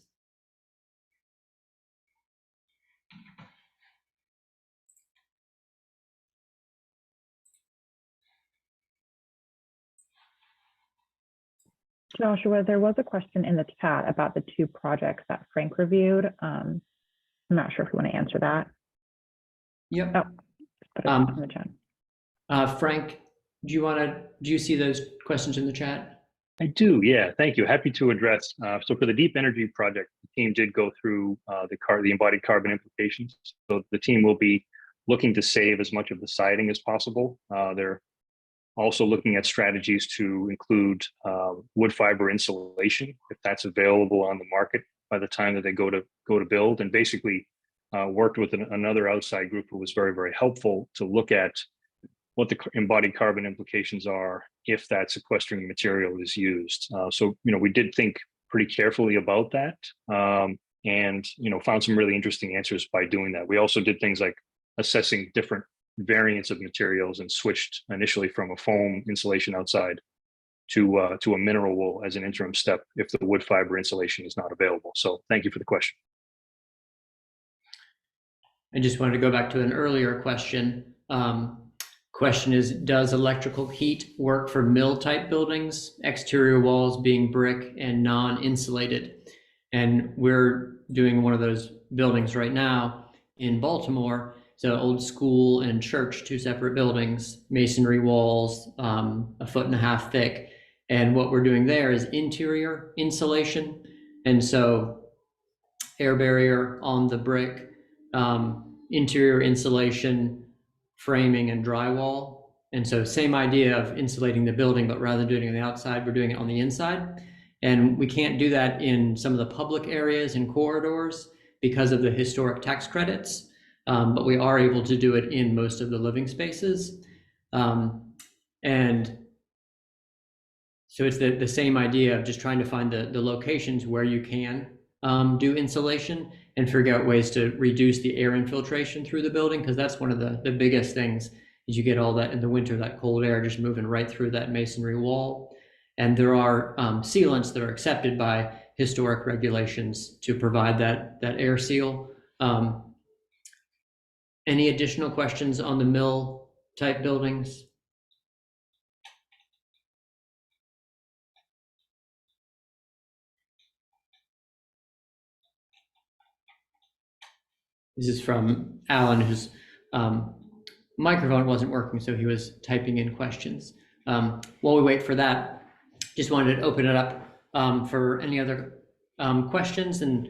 Joshua, there was a question in the chat about the 2 projects that Frank reviewed. I'm not sure if you want to answer that. Yep. Oh, put it in the chat. Frank, do you see those questions in the chat? I do, yeah, thank you. Happy to address. So for the deep energy project, the team did go through the embodied carbon implications. So the team will be looking to save as much of the siding as possible. They're also looking at strategies to include wood fiber insulation, if that's available on the market by the time that they go to build, and basically worked with another outside group who was very, very helpful to look at what the embodied carbon implications are if that sequestering material is used. So, we did think pretty carefully about that, and, found some really interesting answers by doing that. We also did things like assessing different variants of materials and switched initially from a foam insulation outside to a mineral wool as an interim step if the wood fiber insulation is not available. So thank you for the question. I just wanted to go back to an earlier question. Question is, does electrical heat work for mill type buildings, exterior walls being brick and non-insulated? And we're doing one of those buildings right now in Baltimore. So old school and church, 2 separate buildings, masonry walls, 1.5 feet thick. And what we're doing there is interior insulation. And so air barrier on the brick, interior insulation, framing and drywall. And so same idea of insulating the building, but rather than doing it on the outside, we're doing it on the inside. And we can't do that in some of the public areas and corridors because of the historic tax credits. But we are able to do it in most of the living spaces. And so it's the same idea of just trying to find the locations where you can do insulation and figure out ways to reduce the air infiltration through the building, because that's one of the biggest things is you get all that in the winter, that cold air just moving right through that masonry wall. And there are sealants that are accepted by historic regulations to provide that air seal. Any additional questions on the mill type buildings? This is from Alan, whose microphone wasn't working, so he was typing in questions. While we wait for that, just wanted to open it up for any other questions, and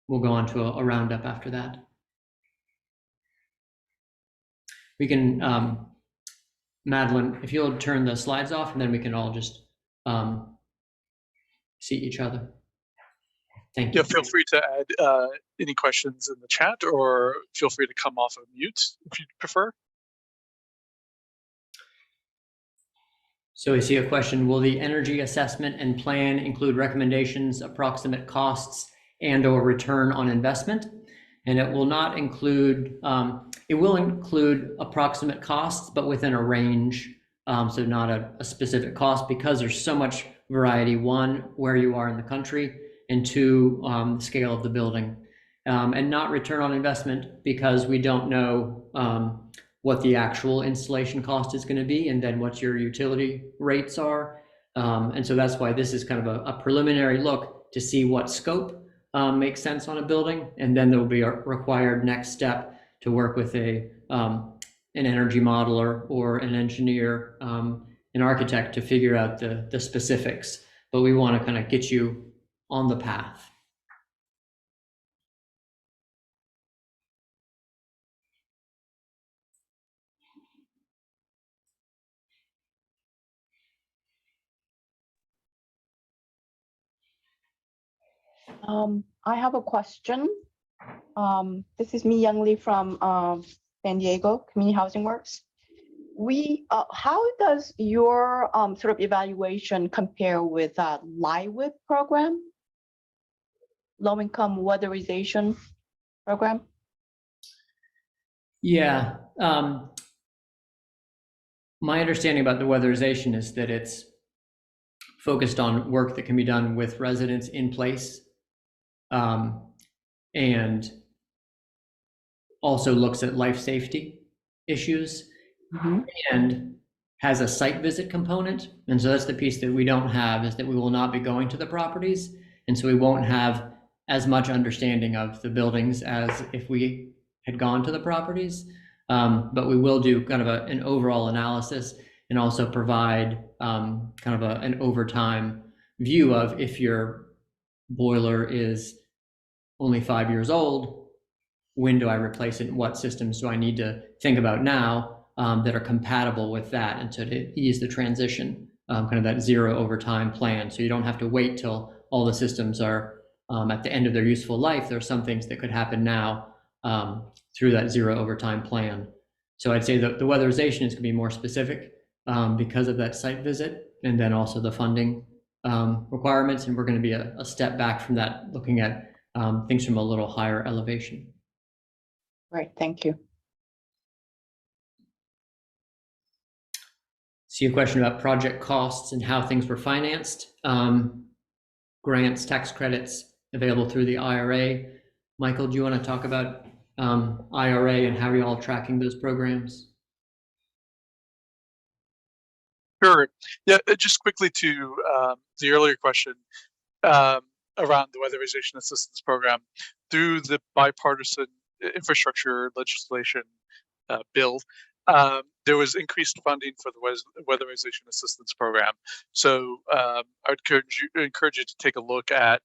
we'll go on to a roundup after that. We can, Madeline, if you'll turn the slides off, and then we can all just see each other. Thank you. Yeah, feel free to add any questions in the chat, or feel free to come off of mute if you prefer. So we see a question, will the energy assessment and plan include recommendations, approximate costs, and/or return on investment? And it will not include, it will include approximate costs, but within a range. So not a specific cost, because there's so much variety. One, where you are in the country, and two, the scale of the building. And not return on investment, because we don't know what the actual installation cost is going to be, and then what your utility rates are. And so that's why this is kind of a preliminary look to see what scope makes sense on a building, and then there will be a required next step to work with an energy modeler or an engineer, an architect, to figure out the specifics. But we want to kind of get you on the path. I have a question. This is Mi Young Lee from San Diego Community Housing Works. How does your sort of evaluation compare with LIWIP program, low income weatherization program? Yeah. My understanding about the weatherization is that it's focused on work that can be done with residents in place, and also looks at life safety issues, and has a site visit component. And so that's the piece that we don't have, is that we will not be going to the properties. And so we won't have as much understanding of the buildings as if we had gone to the properties. But we will do kind of an overall analysis, and also provide kind of an overtime view of, if your boiler is only 5 years old, when do I replace it? What systems do I need to think about now that are compatible with that, and to ease the transition, kind of that zero overtime plan. So you don't have to wait till all the systems are at the end of their useful life. There are some things that could happen now through that zero overtime plan. So I'd say that the weatherization is going to be more specific because of that site visit, and then also the funding requirements. And we're going to be a step back from that, looking at things from a little higher elevation. Right, thank you. See a question about project costs and how things were financed. Grants, tax credits available through the IRA. Michael, do you want to talk about IRA and how you're all tracking those programs? Sure. Yeah, just quickly to the earlier question around the Weatherization Assistance Program. Through the bipartisan infrastructure legislation bill, there was increased funding for the Weatherization Assistance Program. So I would encourage you to take a look at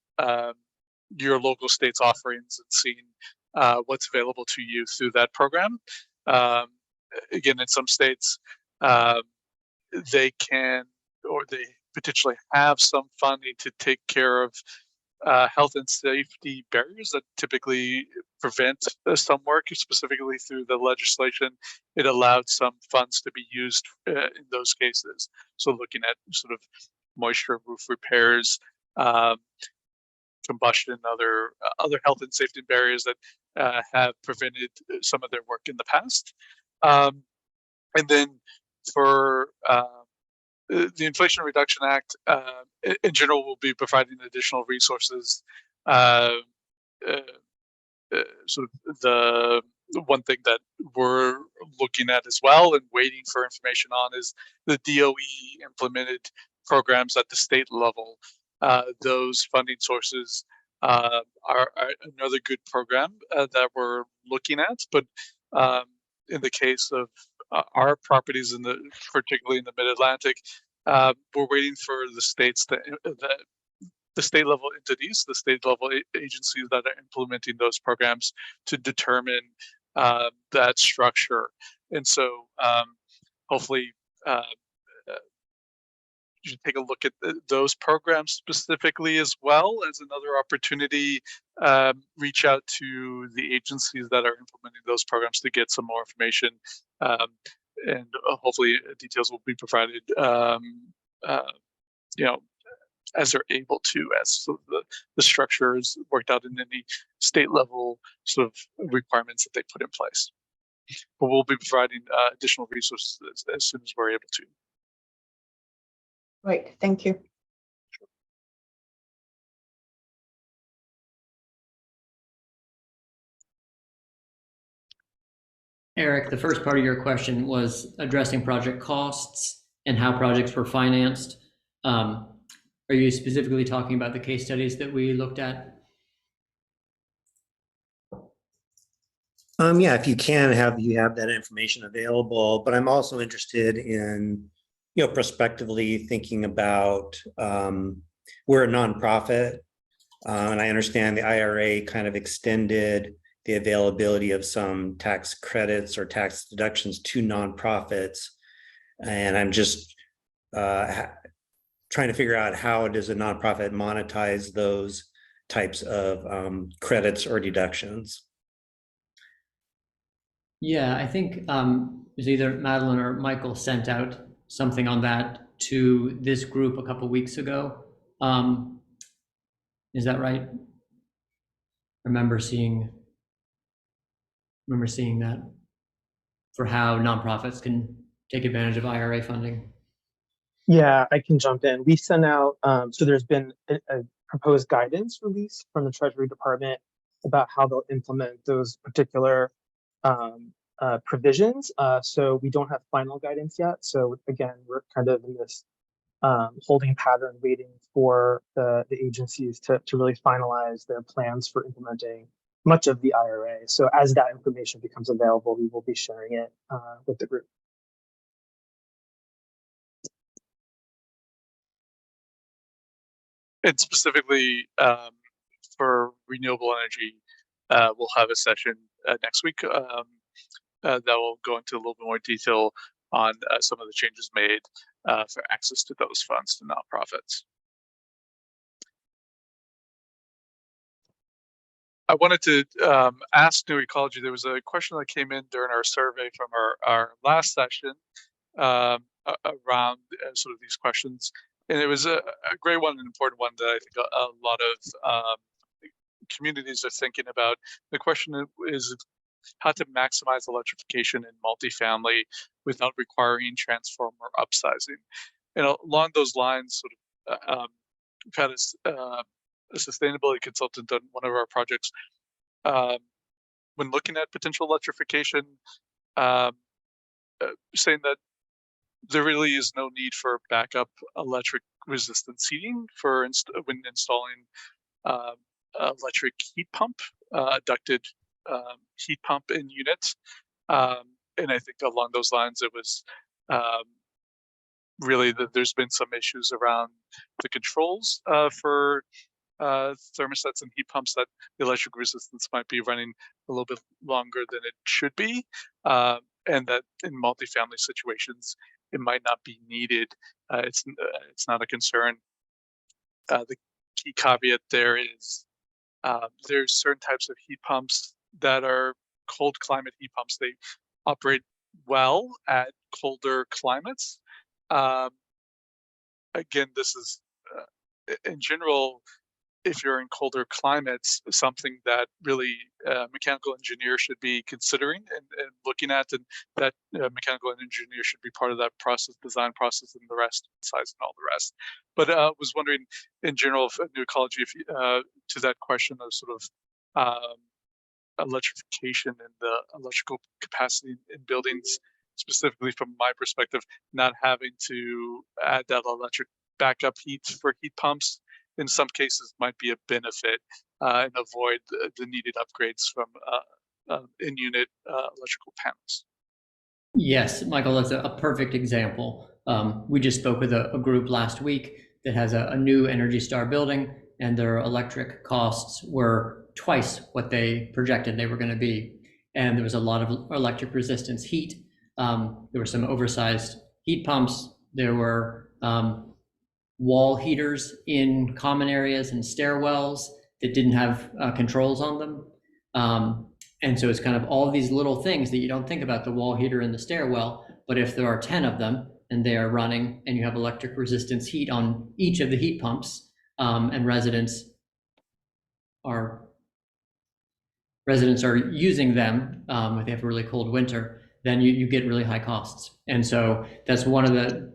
your local state's offerings and seeing what's available to you through that program. Again, in some states, they can, or they potentially have, some funding to take care of health and safety barriers that typically prevent some work. Specifically through the legislation, it allowed some funds to be used in those cases. So looking at sort of moisture roof repairs, combustion, other health and safety barriers that have prevented some of their work in the past. And then for the Inflation Reduction Act, in general, will be providing additional resources. Sort of the one thing that we're looking at as well and waiting for information on is the DOE implemented programs at the state level. Those funding sources are another good program that we're looking at. But in the case of our properties, particularly in the Mid-Atlantic, we're waiting for the states the state level entities, the state level agencies that are implementing those programs to determine that structure. And so hopefully you should take a look at those programs specifically, as well as another opportunity. Reach out to the agencies that are implementing those programs to get some more information, and hopefully details will be provided as they're able to, as sort of the structure is worked out in any state level sort of requirements that they put in place. But we'll be providing additional resources as soon as we're able to. Great, thank you. Eric, the first part of your question was addressing project costs and how projects were financed. Are you specifically talking about the case studies that we looked at? Yeah, if you can have that information available, but I'm also interested in, prospectively thinking about, we're a nonprofit, and I understand the IRA kind of extended the availability of some tax credits or tax deductions to nonprofits. And I'm just trying to figure out, how does a nonprofit monetize those types of credits or deductions? Yeah, I think it was either Madeline or Michael sent out something on that to this group a couple weeks ago. Is that right? Remember seeing that for how nonprofits can take advantage of IRA funding. Yeah, I can jump in. We sent out, so there's been a proposed guidance release from the Treasury Department about how they'll implement those particular provisions. So we don't have final guidance yet. So again, we're kind of in this holding pattern, waiting for the agencies to really finalize their plans for implementing much of the IRA. So as that information becomes available, we will be sharing it with the group. And specifically for renewable energy, we'll have a session next week that will go into a little bit more detail on some of the changes made for access to those funds to nonprofits. I wanted to ask New Ecology, there was a question that came in during our survey from our last session around sort of these questions. And it was a great one, an important one that I think a lot of communities are thinking about. The question is how to maximize electrification in multifamily without requiring transformer upsizing. And along those lines, sort of, we've had a sustainability consultant on one of our projects. When looking at potential electrification, saying that there really is no need for backup electric resistance heating for when installing electric heat pump, ducted heat pump in units. And I think along those lines, it was really that there's been some issues around the controls for thermostats and heat pumps, that the electric resistance might be running a little bit longer than it should be. And that in multifamily situations, it might not be needed. It's not a concern. The key caveat there is there's certain types of heat pumps that are cold climate heat pumps. They operate well at colder climates. Again, this is in general, if you're in colder climates, something that really mechanical engineers should be considering and looking at, and that mechanical engineer should be part of that process, design process, and the rest, size and all the rest. But was wondering, in general, New Ecology, if to that question of sort of electrification and the electrical capacity in buildings, specifically from my perspective, not having to add that electric backup heat for heat pumps in some cases might be a benefit and avoid the needed upgrades from in-unit electrical panels. Yes, Michael, that's a perfect example. We just spoke with a group last week that has a new Energy Star building, and their electric costs were twice what they projected they were going to be. And there was a lot of electric resistance heat. There were some oversized heat pumps. There were wall heaters in common areas and stairwells that didn't have controls on them. And so it's kind of all these little things that you don't think about, the wall heater in the stairwell, but if there are 10 of them and they are running, and you have electric resistance heat on each of the heat pumps, and residents are using them, if they have a really cold winter, then you get really high costs. And so that's one of the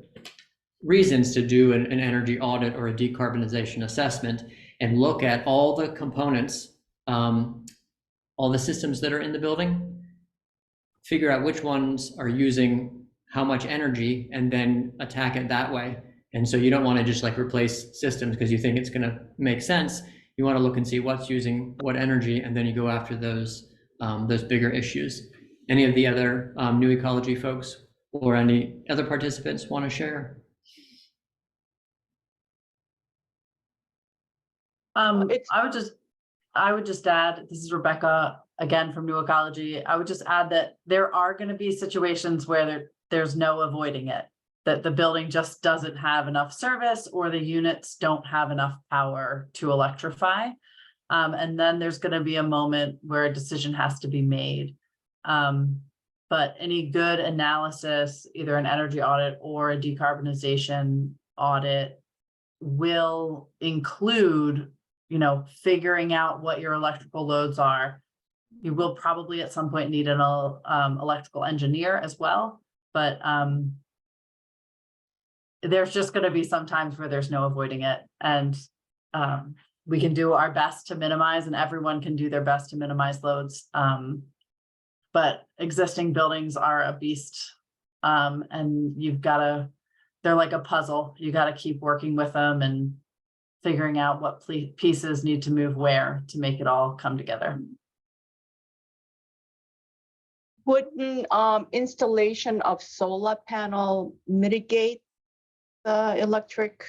reasons to do an energy audit or a decarbonization assessment and look at all the components, all the systems that are in the building, figure out which ones are using how much energy, and then attack it that way. And so you don't want to just like replace systems because you think it's going to make sense. You want to look and see what's using what energy, and then you go after those bigger issues. Any of the other New Ecology folks or any other participants want to share? I would just add, this is Rebecca again from New Ecology. I would just add that there are going to be situations where there's no avoiding it, that the building just doesn't have enough service or the units don't have enough power to electrify. And then there's going to be a moment where a decision has to be made. But any good analysis, either an energy audit or a decarbonization audit, will include, figuring out what your electrical loads are. You will probably at some point need an electrical engineer as well, but there's just going to be some times where there's no avoiding it. And we can do our best to minimize, and everyone can do their best to minimize loads. But existing buildings are a beast, and they're like a puzzle. You got to keep working with them and figuring out what pieces need to move where to make it all come together. Wouldn't installation of solar panel mitigate the electric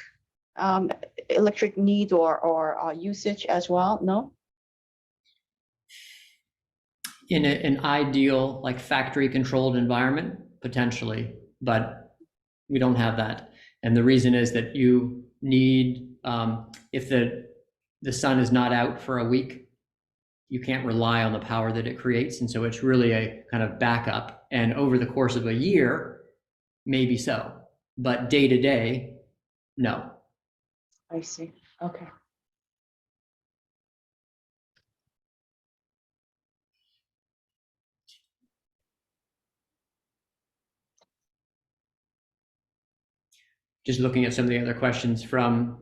need or usage as well? No? In an ideal, like factory controlled environment, potentially, but we don't have that. And the reason is that you need, if the sun is not out for a week, you can't rely on the power that it creates. And so it's really a kind of backup. And over the course of a year, maybe so, but day to day, no. I see. Okay. Just looking at some of the other questions from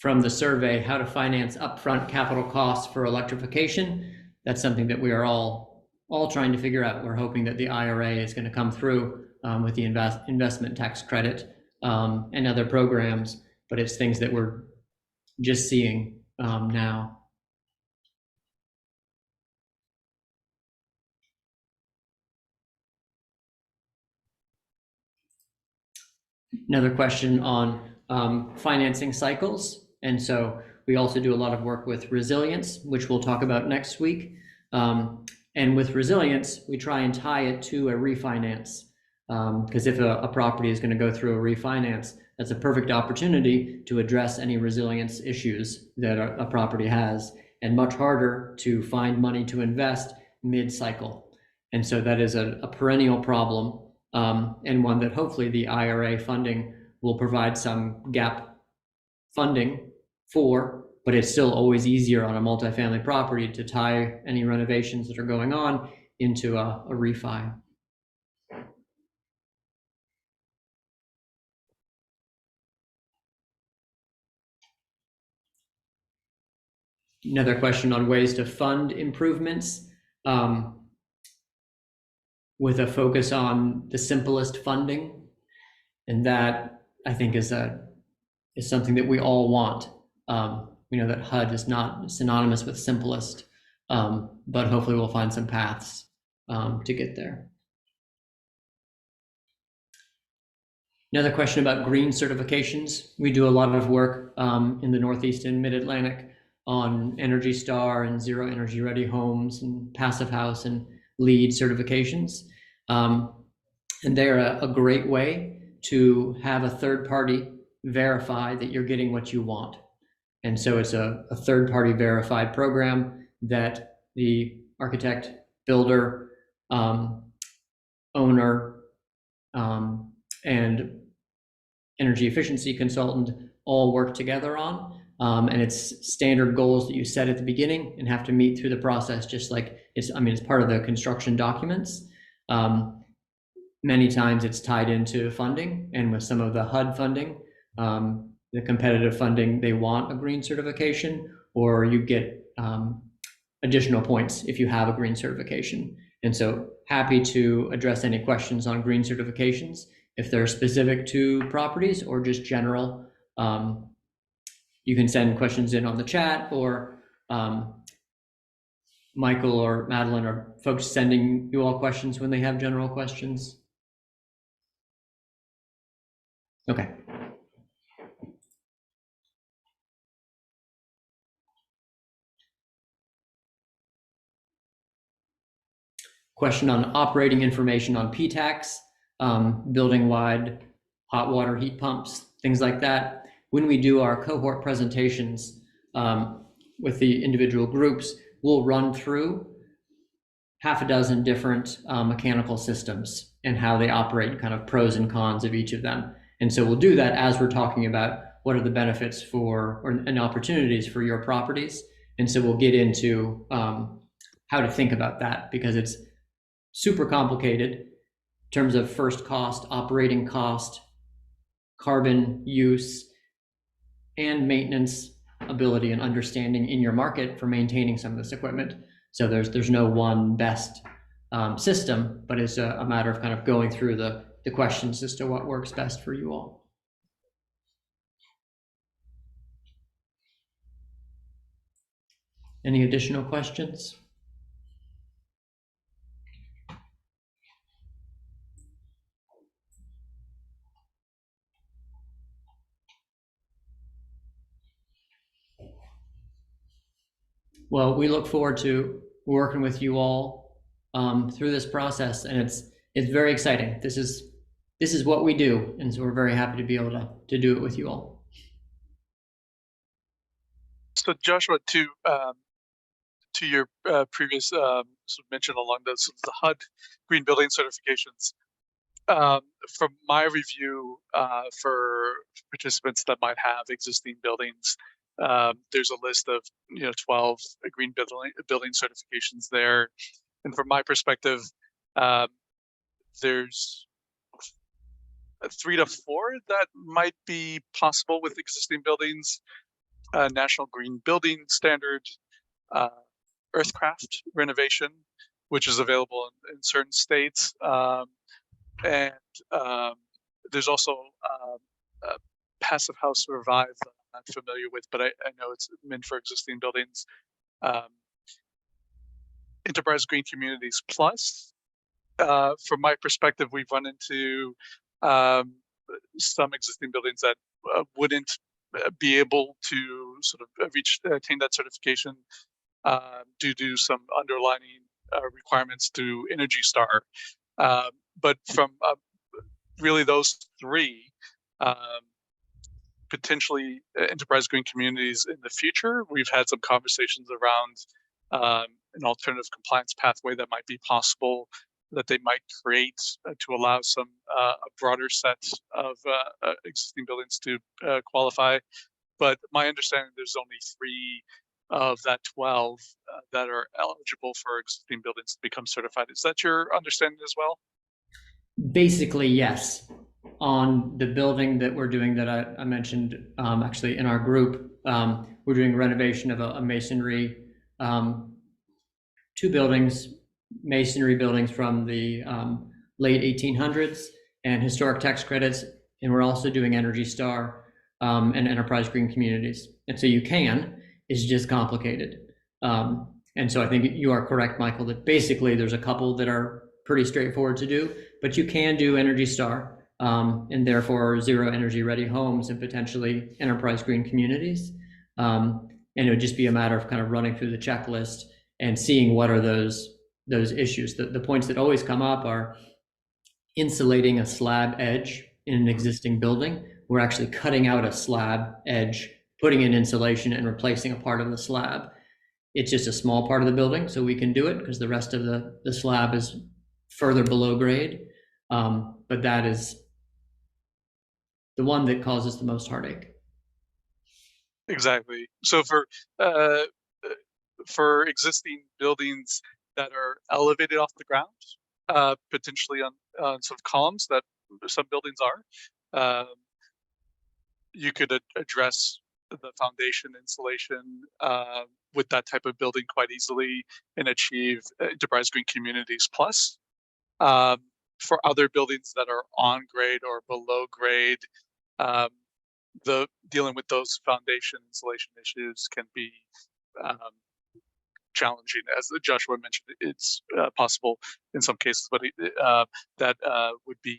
the survey, how to finance upfront capital costs for electrification. That's something that we are all trying to figure out. We're hoping that the IRA is going to come through with the investment tax credit and other programs, but it's things that we're just seeing now. Another question on financing cycles. And so we also do a lot of work with resilience, which we'll talk about next week. And with resilience, we try and tie it to a refinance. Because if a property is going to go through a refinance, that's a perfect opportunity to address any resilience issues that a property has, and much harder to find money to invest mid-cycle. And so that is a perennial problem, and one that hopefully the IRA funding will provide some gap funding for, but it's still always easier on a multifamily property to tie any renovations that are going on into a refi. Another question on ways to fund improvements, with a focus on the simplest funding. And that, I think, is something that we all want. We know that HUD is not synonymous with simplest, but hopefully we'll find some paths to get there. Another question about green certifications. We do a lot of work in the Northeast and Mid-Atlantic on Energy Star and Zero Energy Ready Homes and Passive House and LEED certifications. And they're a great way to have a third party verify that you're getting what you want. And so it's a third party verified program that the architect, builder, owner, and energy efficiency consultant all work together on. And it's standard goals that you set at the beginning and have to meet through the process, just like it's part of the construction documents. Many times it's tied into funding, and with some of the HUD funding, the competitive funding, they want a green certification, or you get additional points if you have a green certification. And so happy to address any questions on green certifications if they're specific to properties or just general. You can send questions in on the chat, or Michael or Madeline are folks sending you all questions when they have general questions. Okay. Question on operating information on PTACs, building-wide hot water heat pumps, things like that. When we do our cohort presentations with the individual groups, we'll run through half a dozen different mechanical systems and how they operate, kind of pros and cons of each of them. And so we'll do that as we're talking about what are the benefits for and opportunities for your properties. And so we'll get into how to think about that, because it's super complicated in terms of first cost, operating cost, carbon use, and maintenance ability and understanding in your market for maintaining some of this equipment. So there's no one best system, but it's a matter of kind of going through the questions as to what works best for you all. Any additional questions? Well, we look forward to working with you all through this process, and it's very exciting. This is what we do, and so we're very happy to be able to do it with you all. So Joshua, to your previous sort of mention along the HUD green building certifications, from my review for participants that might have existing buildings, there's a list of 12 green building certifications there, and from my perspective, there's 3 to 4 that might be possible with existing buildings. National Green Building Standard, Earthcraft renovation, which is available in certain states, and there's also Passive House Revive that I'm not familiar with, but I know it's meant for existing buildings. Enterprise Green Communities Plus. From my perspective, we've run into some existing buildings that wouldn't be able to sort of attain that certification due to some underlining requirements to Energy Star. But from really those 3, potentially Enterprise Green Communities in the future, we've had some conversations around an alternative compliance pathway that might be possible, that they might create to allow some a broader set of existing buildings to qualify. But my understanding, there's only 3 of that 12 that are eligible for existing buildings to become certified. Is that your understanding as well? Basically, yes. On the building that we're doing that I mentioned actually in our group, we're doing renovation of a masonry, 2 buildings, masonry buildings from the late 1800s and historic tax credits. And we're also doing Energy Star and Enterprise Green Communities. And so you can, it's just complicated. And so I think you are correct, Michael, that basically there's a couple that are pretty straightforward to do, but you can do Energy Star and therefore zero energy ready homes and potentially Enterprise Green Communities. And it would just be a matter of kind of running through the checklist and seeing what are those issues. The points that always come up are insulating a slab edge in an existing building. We're actually cutting out a slab edge, putting in insulation and replacing a part of the slab. It's just a small part of the building, so we can do it because the rest of the slab is further below grade. But that is the one that causes the most heartache. Exactly. So for existing buildings that are elevated off the ground, potentially on sort of columns that some buildings are, you could address the foundation insulation with that type of building quite easily and achieve Enterprise Green Communities Plus. For other buildings that are on grade or below grade, the dealing with those foundation insulation issues can be challenging. As Joshua mentioned, it's possible in some cases, but that would be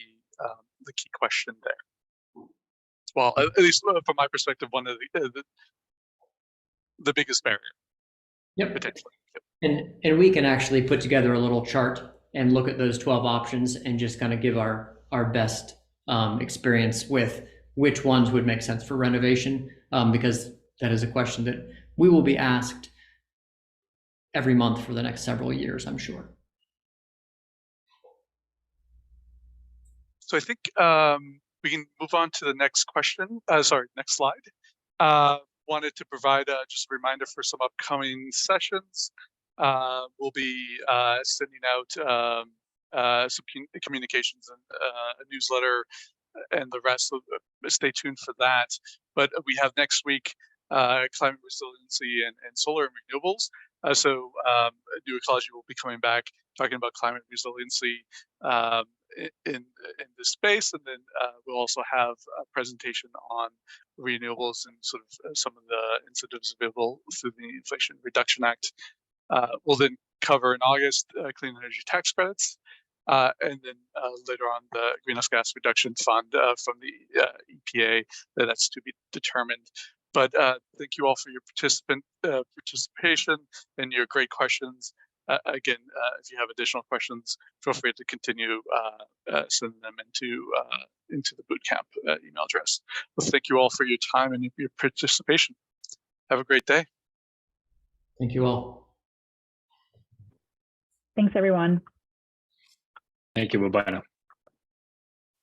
the key question there. Well, at least from my perspective, one of the biggest barrier. Yep. Potentially. Yep. And we can actually put together a little chart and look at those 12 options and just kind of give our best experience with which ones would make sense for renovation, because that is a question that we will be asked every month for the next several years, I'm sure. So I think we can move on to the next question. Next slide. Wanted to provide just a reminder for some upcoming sessions. We'll be sending out some communications and a newsletter and the rest. So stay tuned for that. But we have next week climate resiliency and solar and renewables. So New Ecology will be coming back talking about climate resiliency in this space, and then we'll also have a presentation on renewables and sort of some of the incentives available through the Inflation Reduction Act. We'll then cover in August clean energy tax credits, and then later on the Greenhouse Gas Reduction Fund from the EPA. That's to be determined. But thank you all for your participation and your great questions. Again, if you have additional questions, feel free to continue sending them into the bootcamp email address. Well, thank you all for your time and your participation. Have a great day. Thank you all. Thanks, everyone. Thank you. Bye-bye now.